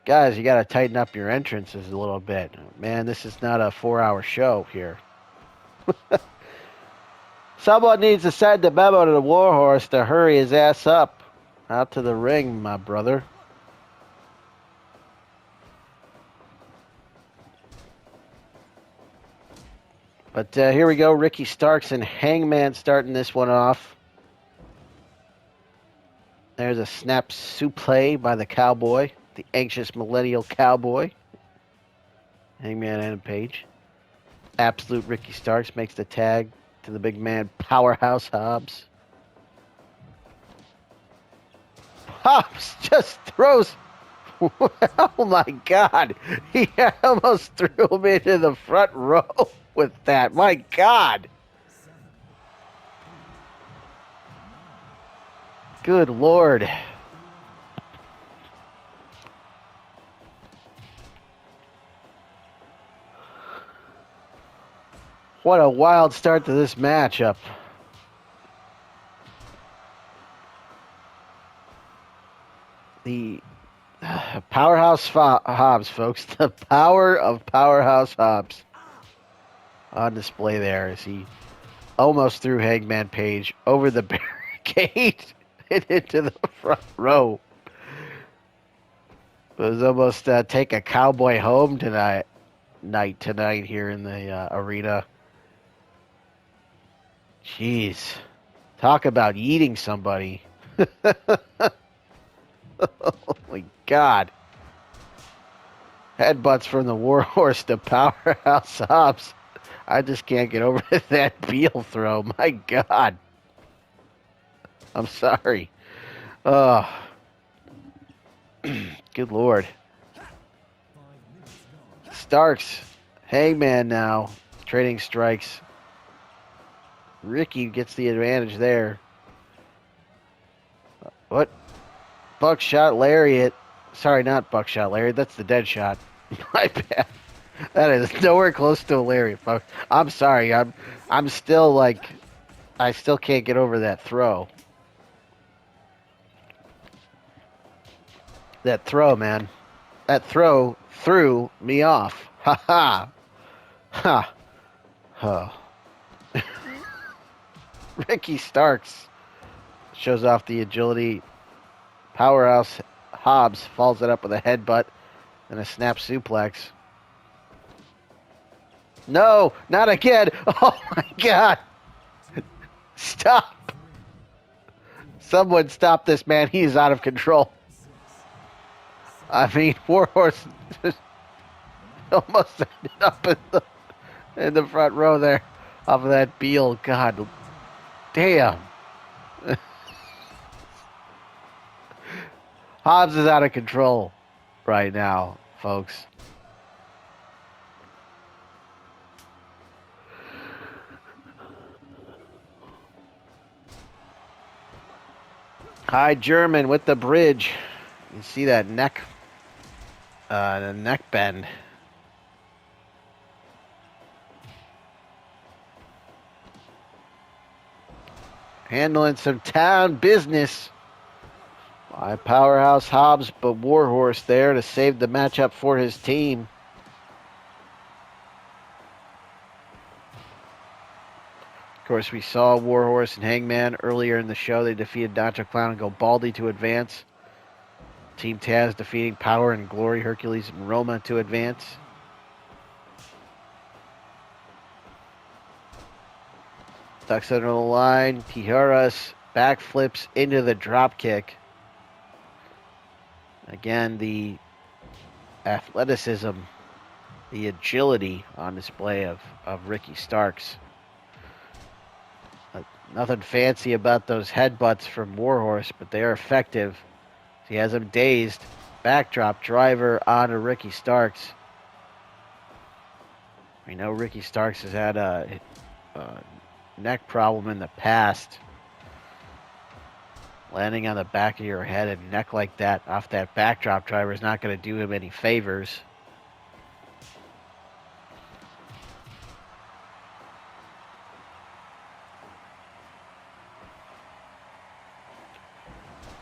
Guys, you got to tighten up your entrances a little bit. Man, this is not a 4-hour show here. Someone needs to send the memo to the Warhorse to hurry his ass up. Out to the ring, my brother. But here we go. Ricky Starks and Hangman starting this one off. There's a snap suplex by the Cowboy. The anxious millennial Cowboy. Hangman and Page. Absolute Ricky Starks makes the tag to the big man Powerhouse Hobbs. Hobbs just throws. Oh my God. He almost threw him into the front row with that. My God. Good Lord. What a wild start to this matchup. The Powerhouse Hobbs, folks. The power of Powerhouse Hobbs on display there as he almost threw Hangman Page over the barricade and into the front row. It was almost take a Cowboy home tonight here in the arena. Jeez. Talk about eating somebody. Oh my God. Headbutts from the Warhorse to Powerhouse Hobbs. I just can't get over that Beal throw. My God. I'm sorry. Oh. Good Lord. Starks. Hangman now. Trading strikes. Ricky gets the advantage there. What? Buckshot lariat. Sorry, not buckshot lariat. That's the dead shot. My bad. That is nowhere close to a lariat, folks. I'm sorry. I'm still like, I still can't get over that throw. That throw, man. That throw threw me off. Ha ha. Ha. Huh. Ricky Starks shows off the agility. Powerhouse Hobbs follows it up with a headbutt and a snap suplex. No, not again. Oh my God. Stop. Someone stop this man. He is out of control. I mean, Warhorse just almost ended up in the front row there off of that Beal. God damn. Hobbs is out of control right now, folks. High German with the bridge. You see that neck, the neck bend. Handling some town business by Powerhouse Hobbs, but Warhorse there to save the matchup for his team. Of course, we saw Warhorse and Hangman earlier in the show. They defeated Nacho Clown and Gobaldi to advance. Team Taz defeating Power and Glory, Hercules and Roma to advance. Ducks under the line. Tijeras backflips into the drop kick. Again, the athleticism, the agility on display of Ricky Starks. Nothing fancy about those headbutts from Warhorse, but they are effective. He has him dazed. Backdrop driver onto Ricky Starks. We know Ricky Starks has had a neck problem in the past. Landing on the back of your head and neck like that off that backdrop driver is not going to do him any favors.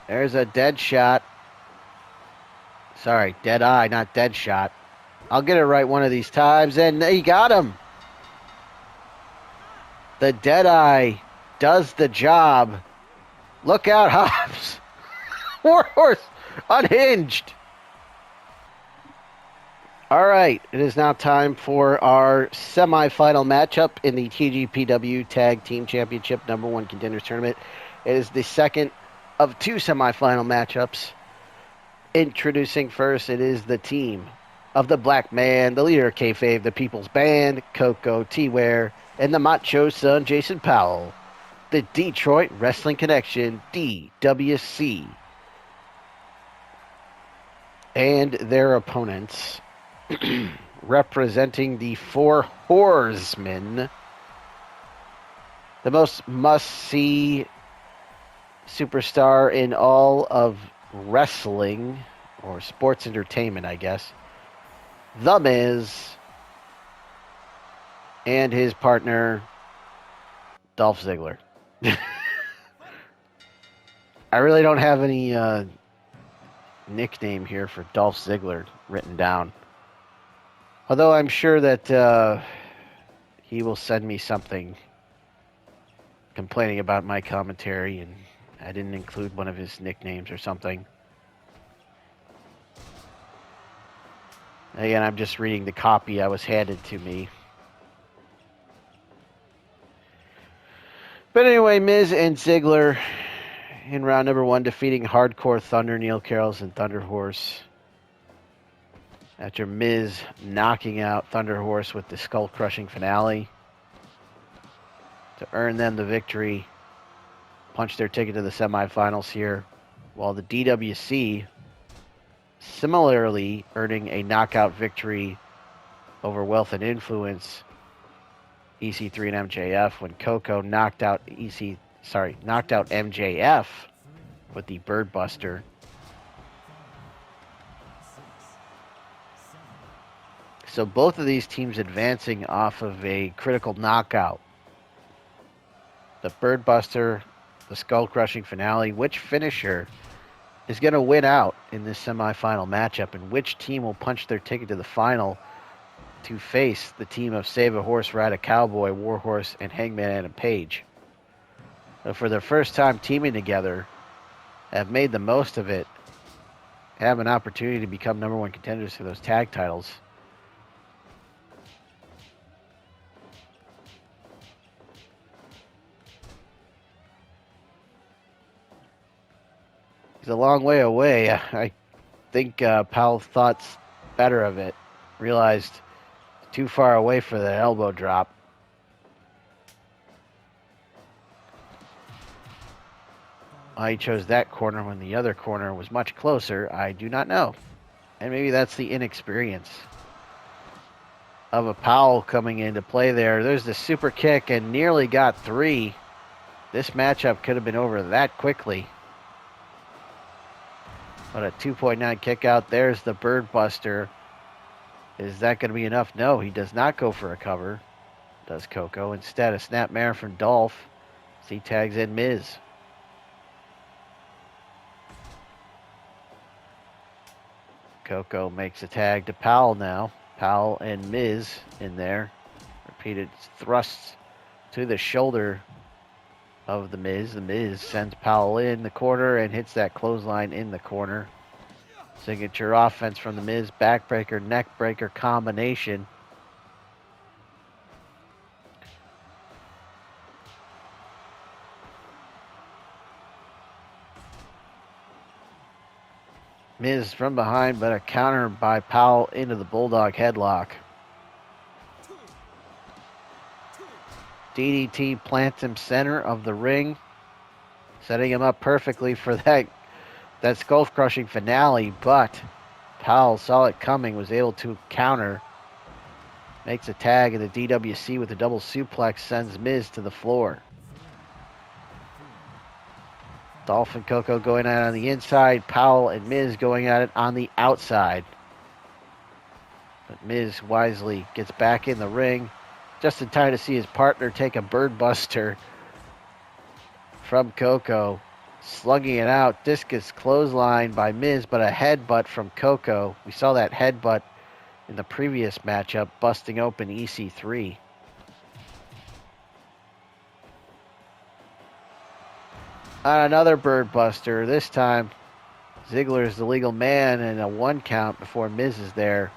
There's a dead shot. Sorry, dead eye, not dead shot. I'll get it right one of these times, and he got him. The dead eye does the job. Look out, Hobbs. Warhorse unhinged. All right, it is now time for our semifinal matchup in the TGPW Tag Team Championship #1 Contenders Tournament. It is the second of two semifinal matchups. Introducing first, it is the team of the Black Man, the leader of kayfabe, the People's Band, Koko, Ware, and the Macho Son, Jason Powell. The Detroit Wrestling Connection, DWC. And their opponents, representing the Four Horsemen, the most must-see superstar in all of wrestling, or sports entertainment, I guess. The Miz, and his partner, Dolph Ziggler. I really don't have any nickname here for Dolph Ziggler written down. Although I'm sure that he will send me something complaining about my commentary and I didn't include one of his nicknames or something. Again, I'm just reading the copy I was handed to me. But anyway, Miz and Ziggler in round number 1 defeating Hardcore Thunder, Neil Karels, and THUNDERHORSE. After Miz knocking out THUNDERHORSE with the skull-crushing finale to earn them the victory, punch their ticket to the semifinals here, while the DWC similarly earning a knockout victory over Wealth and Influence, EC3 and MJF, when Koko knocked out MJF with the Bird Buster. So both of these teams advancing off of a critical knockout. The Bird Buster, the Skull Crushing finale. Which finisher is going to win out in this semifinal matchup, and which team will punch their ticket to the final to face the team of Save a Horse, Ride a Cowboy, Warhorse, and Hangman Adam Page? For their first time teaming together, have made the most of it, have an opportunity to become number 1 contenders for those tag titles. He's a long way away. I think Powell thought better of it. Realized too far away for the elbow drop. Why he chose that corner when the other corner was much closer, I do not know. And maybe that's the inexperience of a Powell coming into play there. There's the super kick and nearly got 3. This matchup could have been over that quickly. But a 2.9 kick out. There's the Bird Buster. Is that going to be enough? No, he does not go for a cover. Does Koko. Instead, a snapmare from Dolph. He tags in Miz. Koko makes a tag to Powell now. Powell and Miz in there. Repeated thrusts to the shoulder of the Miz. The Miz sends Powell in the corner and hits that clothesline in the corner. Signature offense from the Miz. Backbreaker, neckbreaker combination. Miz from behind, but a counter by Powell into the Bulldog headlock. DDT plants him center of the ring, setting him up perfectly for that skull-crushing finale, but Powell saw it coming, was able to counter, makes a tag, and the DWC with a double suplex sends Miz to the floor. Dolph and Koko going at it on the inside, Powell and Miz going at it on the outside. But Miz wisely gets back in the ring, just in time to see his partner take a Bird Buster from Koko. Slugging it out. Discus clothesline by Miz, but a headbutt from Koko. We saw that headbutt in the previous matchup, busting open EC3. On another Bird Buster. This time, Ziggler is the legal man, and a 1 count before Miz is there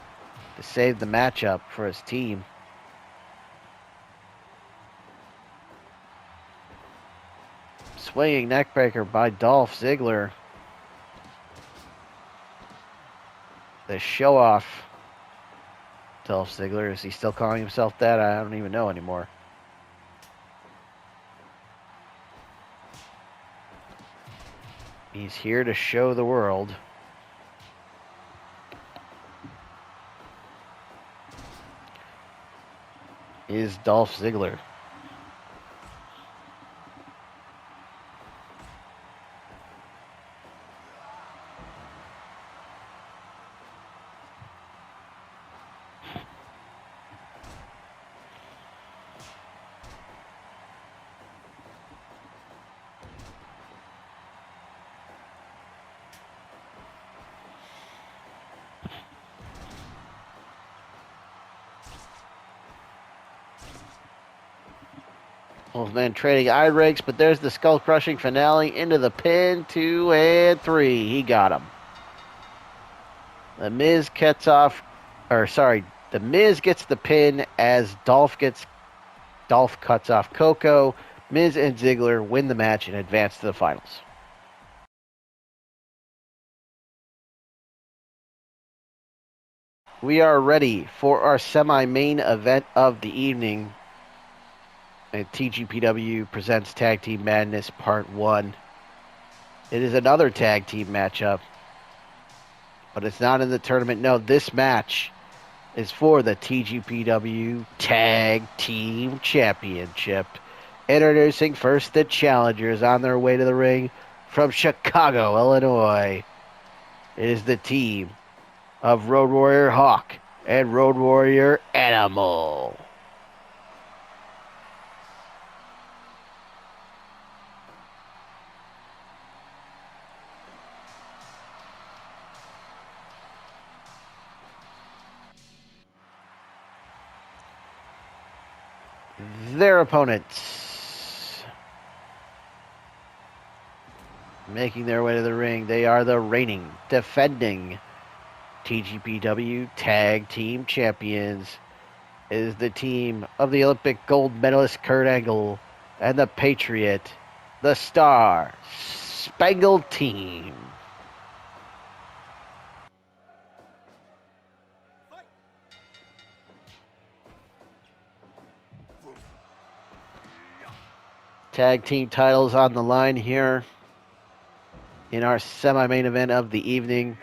to save the matchup for his team. Swinging neckbreaker by Dolph Ziggler. The show-off Dolph Ziggler. Is he still calling himself that? I don't even know anymore. He's here to show the world. Is Dolph Ziggler. Both men trading eye rakes, but there's the skull-crushing finale into the pin. 2 and 3. He got him. The Miz gets the Miz gets the pin as Dolph cuts off Koko. Miz and Ziggler win the match and advance to the finals. We are ready for our semi-main event of the evening. And TGPW presents Tag Team Madness Part 1. It is another tag team matchup, but it's not in the tournament. No, this match is for the TGPW Tag Team Championship. Introducing first the challengers on their way to the ring from Chicago, Illinois. It is the team of Road Warrior Hawk and Road Warrior Animal. Their opponents, making their way to the ring, they are the reigning, defending TGPW Tag Team Champions. It is the team of the Olympic gold medalist Kurt Angle and the Patriot, the Star Spangled Team. Tag team titles on the line here in our semi-main event of the evening.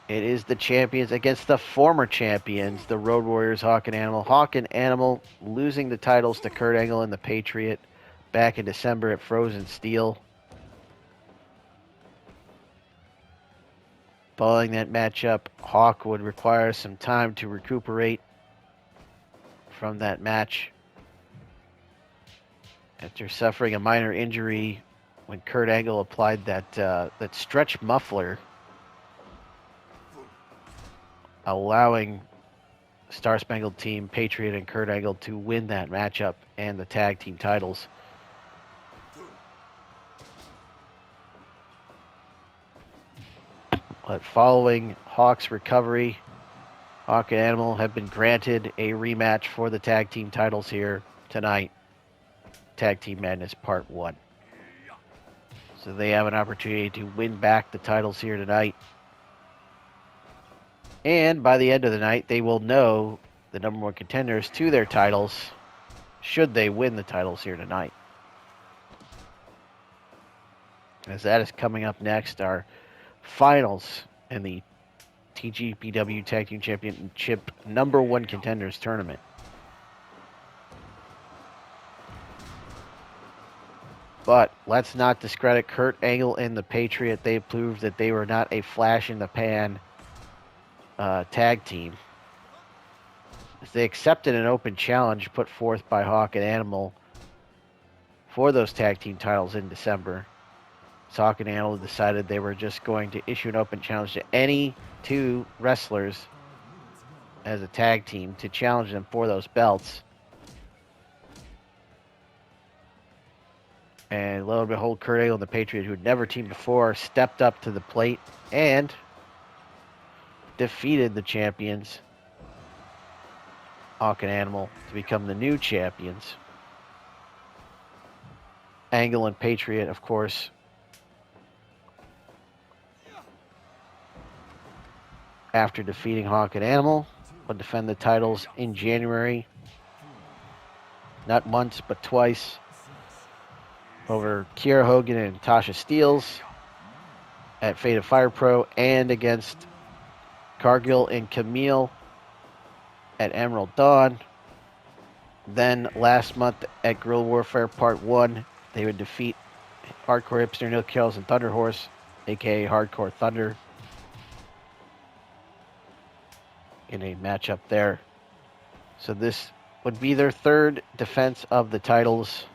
It is the champions against the former champions, the Road Warriors, Hawk and Animal. Hawk and Animal losing the titles to Kurt Angle and the Patriot back in December at Frozen Steel. Following that matchup, Hawk would require some time to recuperate from that match after suffering a minor injury when Kurt Angle applied that stretch muffler, allowing Star Spangled Team, Patriot, and Kurt Angle to win that matchup and the tag team titles. But following Hawk's recovery, Hawk and Animal have been granted a rematch for the tag team titles here tonight. Tag Team Madness Part 1. So they have an opportunity to win back the titles here tonight. And by the end of the night, they will know the number one contenders to their titles should they win the titles here tonight. As that is coming up next, our finals in the TGPW Tag Team Championship number one contenders tournament. But let's not discredit Kurt Angle and the Patriot. They proved that they were not a flash in the pan tag team. As they accepted an open challenge put forth by Hawk and Animal for those tag team titles in December. So Hawk and Animal decided they were just going to issue an open challenge to any two wrestlers as a tag team to challenge them for those belts. And lo and behold, Kurt Angle and the Patriot, who had never teamed before, stepped up to the plate and defeated the champions, Hawk and Animal, to become the new champions. Angle and Patriot, of course, after defeating Hawk and Animal, would defend the titles in January. Not once, but twice. Over Kiera Hogan and Tasha Steelz at Fate of Fire Pro, and against Cargill and Camille at Emerald Dawn. Then last month at Guerrilla Warfare Part 1, they would defeat Hardcore Hipster Neil Karels and THUNDERHORSE, aka Hardcore Thunder, in a matchup there. So this would be their third defense of the titles.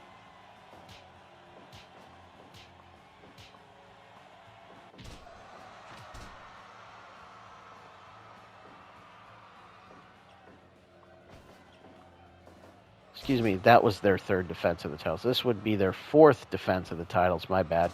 Excuse me, that was their third defense of the titles. This would be their fourth defense of the titles. My bad.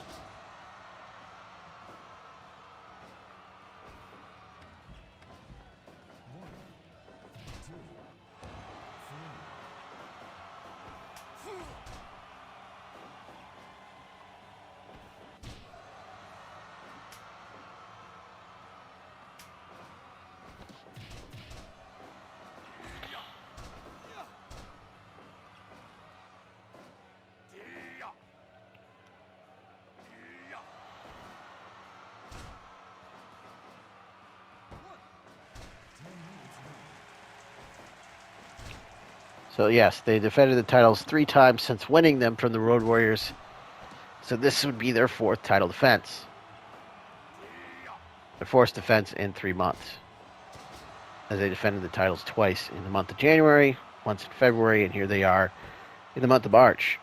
So yes, they defended the titles 3 times since winning them from the Road Warriors. So this would be their fourth title defense. Their fourth defense in 3 months. As they defended the titles twice in the month of January, once in February, and here they are in the month of March.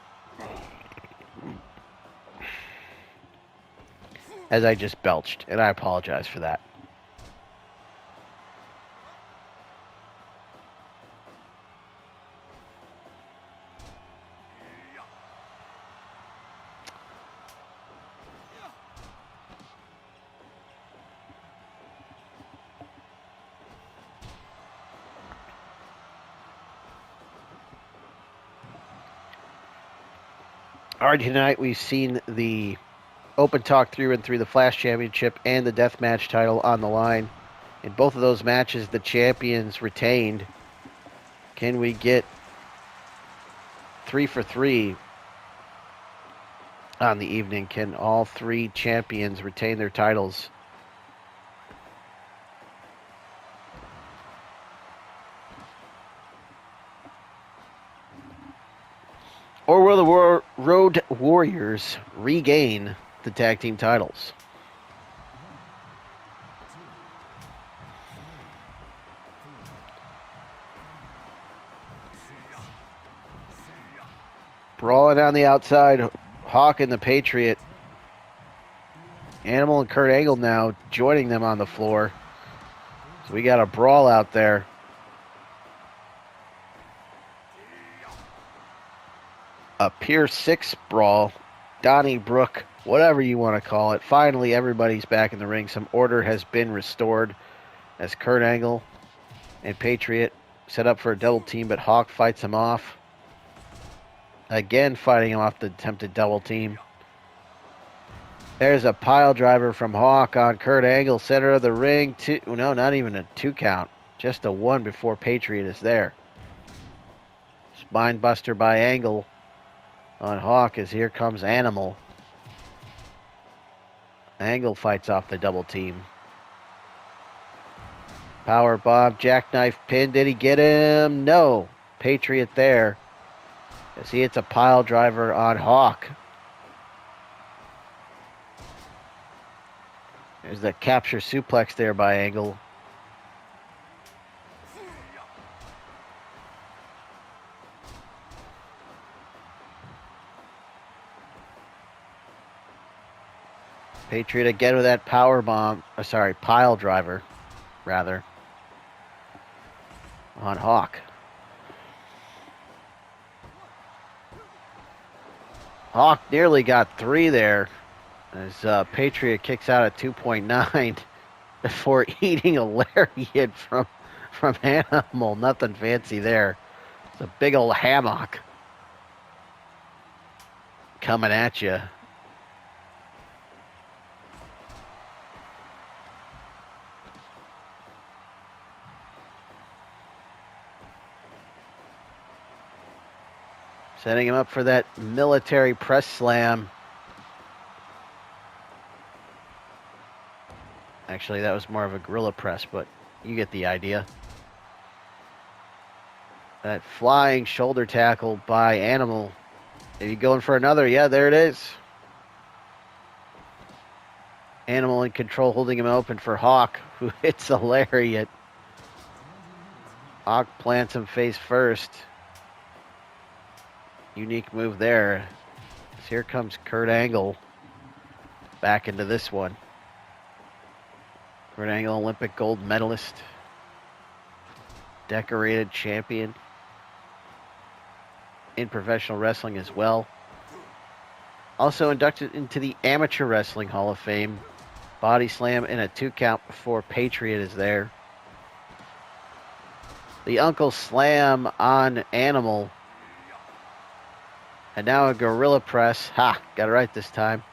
As I just belched, and I apologize for that. Already tonight, we've seen the Open Talk through and through the Flash Championship and the Deathmatch title on the line. In both of those matches, the champions retained. Can we get 3 for 3 on the evening? Can all 3 champions retain their titles? Or will the Road Warriors regain the tag team titles? Brawling on the outside, Hawk and the Patriot. Animal and Kurt Angle now joining them on the floor. So we got a brawl out there. A Pier 6 brawl. Donnybrook, whatever you want to call it. Finally, everybody's back in the ring. Some order has been restored as Kurt Angle and Patriot set up for a double team, but Hawk fights him off. Again, fighting him off the attempted double team. There's a pile driver from Hawk on Kurt Angle, center of the ring. No, not even a 2 count. Just a 1 before Patriot is there. Spine buster by Angle on Hawk as here comes Animal. Angle fights off the double team. Power bomb, jackknife pin. Did he get him? No. Patriot there. As he hits a pile driver on Hawk. There's the capture suplex there by Angle. Patriot again with that power bomb. Pile driver, rather, on Hawk. Hawk nearly got 3 there as Patriot kicks out at 2.9 before eating a lariat from Animal. Nothing fancy there. It's a big old hammock coming at you. Setting him up for that military press slam. Actually, that was more of a gorilla press, but you get the idea. That flying shoulder tackle by Animal. Are you going for another? Yeah, there it is. Animal in control, holding him open for Hawk, who hits a lariat. Hawk plants him face first. Unique move there. So here comes Kurt Angle back into this one. Kurt Angle, Olympic gold medalist. Decorated champion. in professional wrestling as well. Also inducted into the Amateur Wrestling Hall of Fame. Body slam and a 2 count before Patriot is there. The Uncle Slam on Animal. And now a Gorilla Press. Ha! Got it right this time.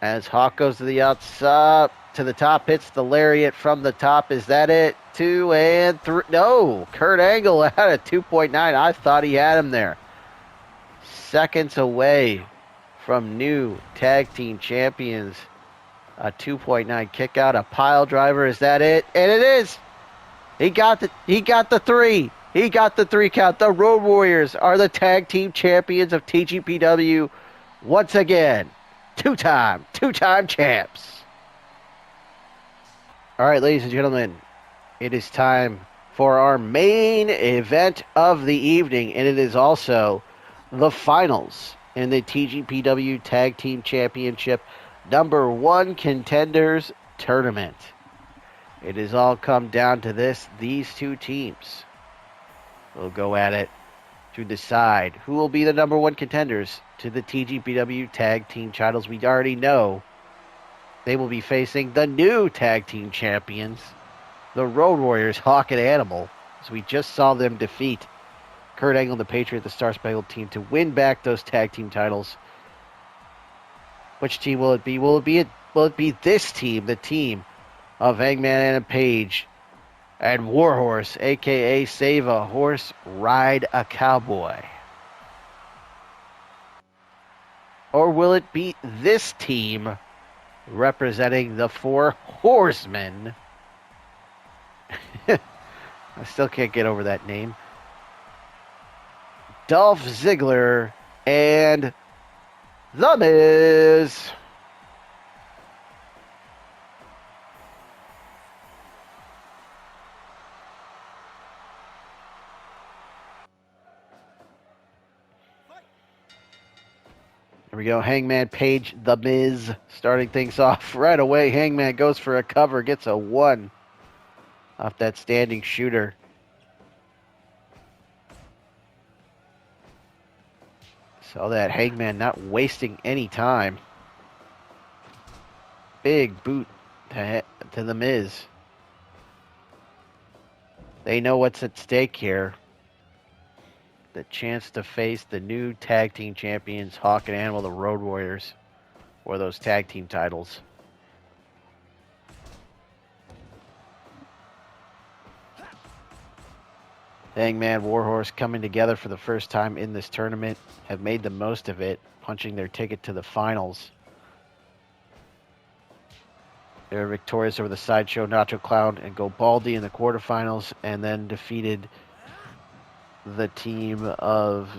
As Hawk goes to the outside, to the top, hits the lariat from the top. Is that it? 2 and 3. No! Kurt Angle at a 2.9. I thought he had him there. Seconds away from new tag team champions. A 2.9 kick out, a pile driver. Is that it? And it is! He got the 3. He got the 3 count. The Road Warriors are the tag team champions of TGPW once again. Two-time champs. All right, ladies and gentlemen, it is time for our main event of the evening, and it is also the finals in the TGPW Tag Team Championship #1 Contenders Tournament. It has all come down to this. These two teams will go at it to decide who will be the #1 contenders to the TGPW Tag Team titles. We already know they will be facing the new tag team champions, the Road Warriors, Hawk and Animal, as we just saw them defeat Kurt Angle and the Patriot, the Star Spangled Team, to win back those tag team titles. Which team will it be? Will it be this team, the team of Hangman and Page and Warhorse, a.k.a. Save a Horse, Ride a Cowboy? Or will it be this team representing the 4 Horsemen? I still can't get over that name. Dolph Ziggler and The Miz. Here we go. Hangman, Page, The Miz starting things off right away. Hangman goes for a cover, gets a 1 off that standing shooter. Saw that. Hangman not wasting any time. Big boot to The Miz. They know what's at stake here. The chance to face the new tag team champions, Hawk and Animal, the Road Warriors, for those tag team titles. Hangman, Warhorse coming together for the first time in this tournament, have made the most of it, punching their ticket to the finals. They were victorious over the Sideshow, Nacho Clown, and Gobaldi in the quarterfinals, and then defeated the team of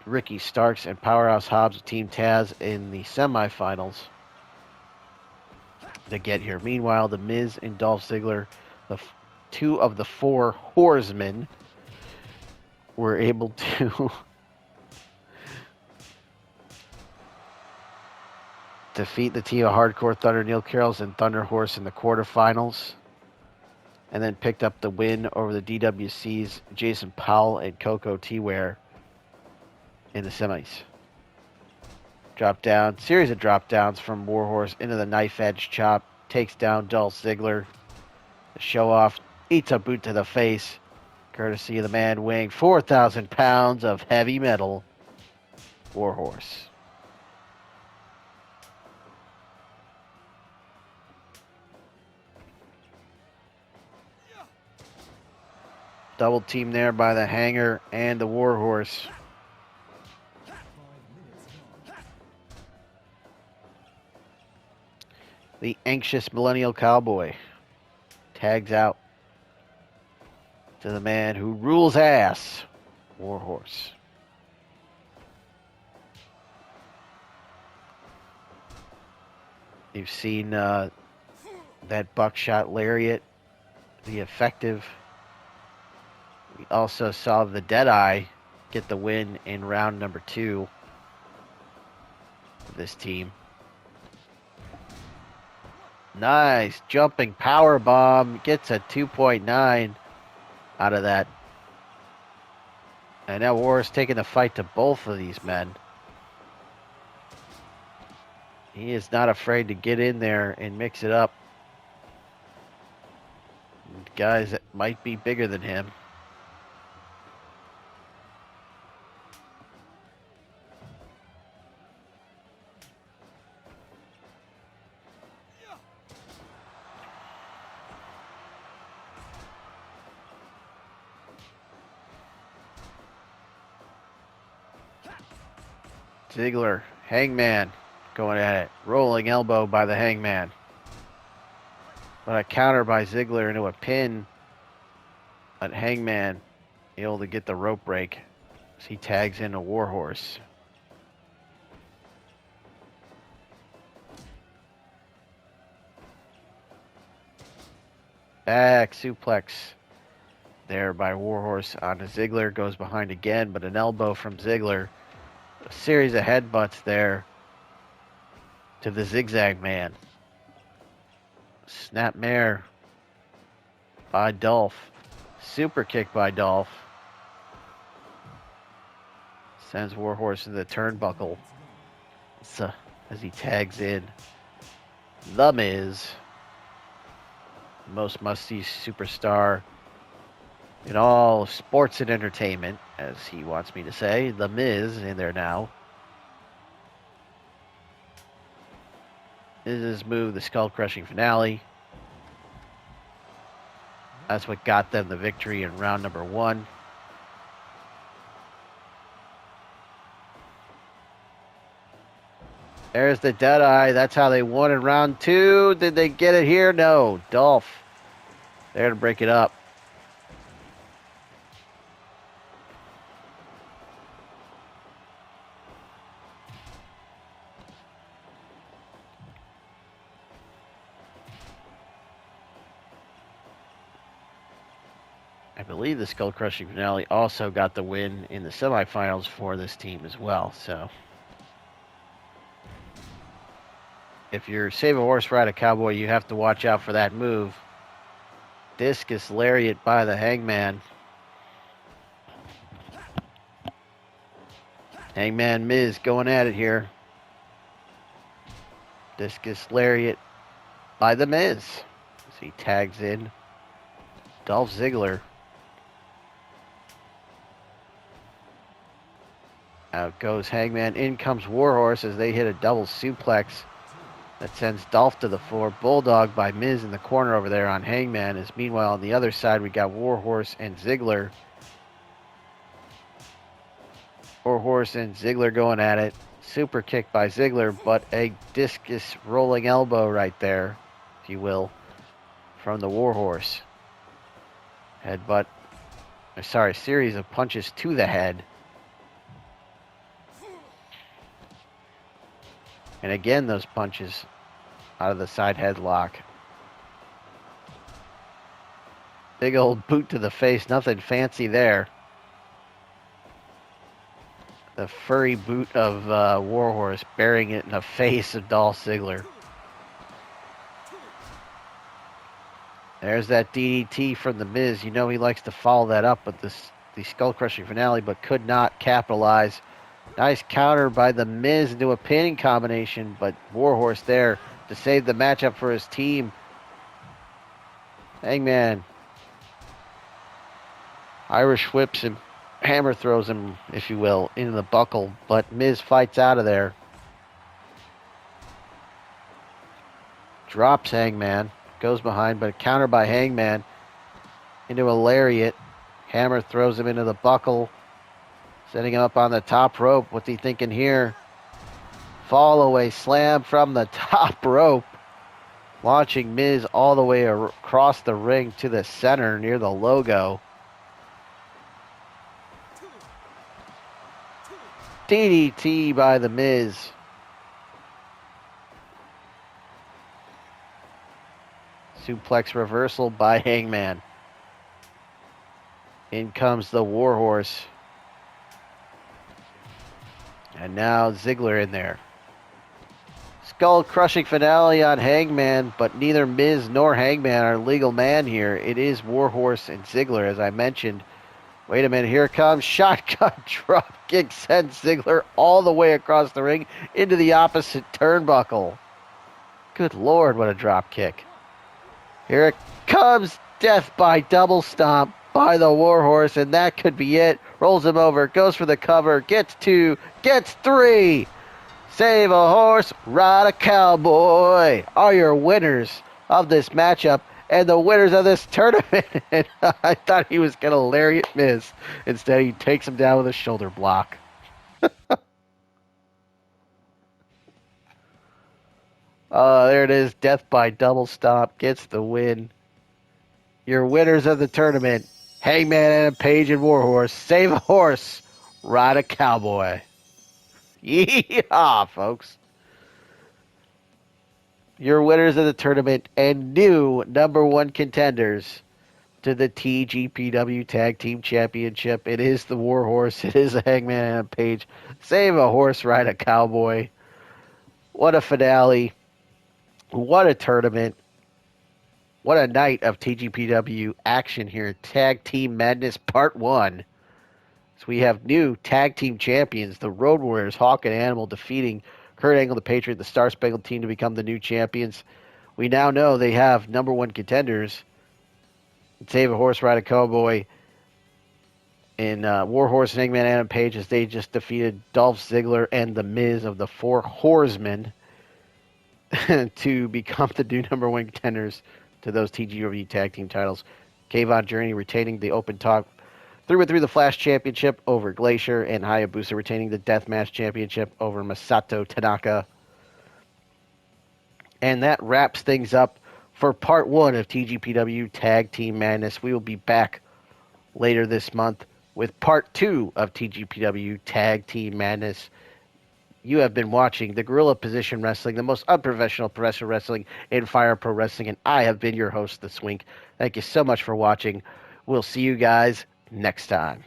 Ricky Starks and Powerhouse Hobbs, Team Taz, in the semifinals to get here. Meanwhile, The Miz and Dolph Ziggler, the 2 of the 4 Horsemen, were able to defeat the team of Hardcore Thunder, Neil Karels and THUNDERHORSE in the quarterfinals, and then picked up the win over the DWC's Jason Powell and Koko Ware in the semis. Drop down, series of drop downs from Warhorse into the knife edge chop, takes down Dolph Ziggler. The show off eats a boot to the face, courtesy of the man weighing 4,000 pounds of heavy metal, Warhorse. Double team there by the Hanger and the Warhorse. The anxious millennial cowboy tags out to the man who rules ass, Warhorse. You've seen that buckshot lariat, the effective. We also saw the Deadeye get the win in round number 2 of this team. Nice jumping power bomb, gets a 2.9 out of that And now Warhorse taking the fight to both of these men. He is not afraid to get in there and mix it up. Guys that might be bigger than him. Ziggler, Hangman, going at it. Rolling elbow by the Hangman. But a counter by Ziggler into a pin. But Hangman able to get the rope break as he tags in a Warhorse. Back suplex there by Warhorse onto Ziggler. Goes behind again, but an elbow from Ziggler. A series of headbutts there to the Zigzag Man. Snapmare by Dolph. Super kick by Dolph. Sends Warhorse into the turnbuckle. So, as he tags in The Miz. Most must-see superstar in all sports and entertainment, as he wants me to say. The Miz in there now. Miz's move, the skull-crushing finale. That's what got them the victory in round number 1. There's the Deadeye. That's how they won in round 2. Did they get it here? No. Dolph there to break it up. I believe the Skull Crushing Finale also got the win in the semifinals for this team as well. So, if you're Save a Horse Ride a Cowboy, you have to watch out for that move. Discus Lariat by the Hangman. Hangman Miz going at it here. Discus Lariat by the Miz as he tags in Dolph Ziggler. Out goes Hangman. In comes Warhorse as they hit a double suplex that sends Dolph to the floor. Bulldog by Miz in the corner over there on Hangman. As meanwhile on the other side we got Warhorse and Ziggler. Warhorse and Ziggler going at it. Super kick by Ziggler, but a discus rolling elbow right there, if you will, from the Warhorse. Headbutt. Sorry, series of punches to the head. And again, those punches out of the side headlock. Big old boot to the face. Nothing fancy there. The furry boot of Warhorse, burying it in the face of Dolph Ziggler. There's that DDT from the Miz. You know he likes to follow that up with the skull-crushing finale, but could not capitalize. Nice counter by the Miz into a pinning combination, but Warhorse there to save the matchup for his team. Hangman. Irish whips him. Hammer throws him, if you will, into the buckle, but Miz fights out of there. Drops Hangman. Goes behind, but a counter by Hangman into a lariat. Hammer throws him into the buckle. Setting him up on the top rope. What's he thinking here? Fall away slam from the top rope. Launching Miz all the way across the ring to the center near the logo. DDT by the Miz. Suplex reversal by Hangman. In comes the Warhorse. And now Ziggler in there. Skull-crushing finale on Hangman, but neither Miz nor Hangman are legal man here. It is Warhorse and Ziggler, as I mentioned, Wait a minute, here it comes. Shotgun drop kick sends Ziggler all the way across the ring into the opposite turnbuckle. Good Lord, what a drop kick. Here it comes. Death by double stomp by the Warhorse, and that could be it. Rolls him over, goes for the cover, gets 2, gets 3. Save a horse, ride a cowboy are your winners of this matchup and the winners of this tournament. And I thought he was going to lariat Miz. Instead, he takes him down with a shoulder block. There it is. Death by double stomp gets the win. Your winners of the tournament, Hangman and Page and Warhorse. Save a horse, ride a cowboy. Yeehaw, folks. Your winners of the tournament and new number 1 contenders to the TGPW Tag Team Championship. It is the Warhorse. It is a Hangman and a Page. Save a horse, ride a cowboy. What a finale. What a tournament. What a night of TGPW action here. Tag Team Madness Part 1. So we have new tag team champions, the Road Warriors, Hawk and Animal, defeating Kurt Angle, the Patriot, the Star Spangled Team to become the new champions. We now know they have number 1 contenders. Save a horse, ride a cowboy. And Warhorse and Hangman and Page, as they just defeated Dolph Ziggler and The Miz of the Four Horsemen to become the new number 1 contenders to those TGPW tag team titles. Kayvon Journey retaining the Open Talk through the Flash Championship over Glacier, and Hayabusa retaining the Deathmatch Championship over Masato Tanaka. And that wraps things up for Part 1 of TGPW Tag Team Madness. We will be back later this month with Part 2 of TGPW Tag Team Madness. You have been watching the Gorilla Position Wrestling, the most unprofessional professional wrestling in Fire Pro Wrestling, and I have been your host, The Swink. Thank you so much for watching. We'll see you guys next time.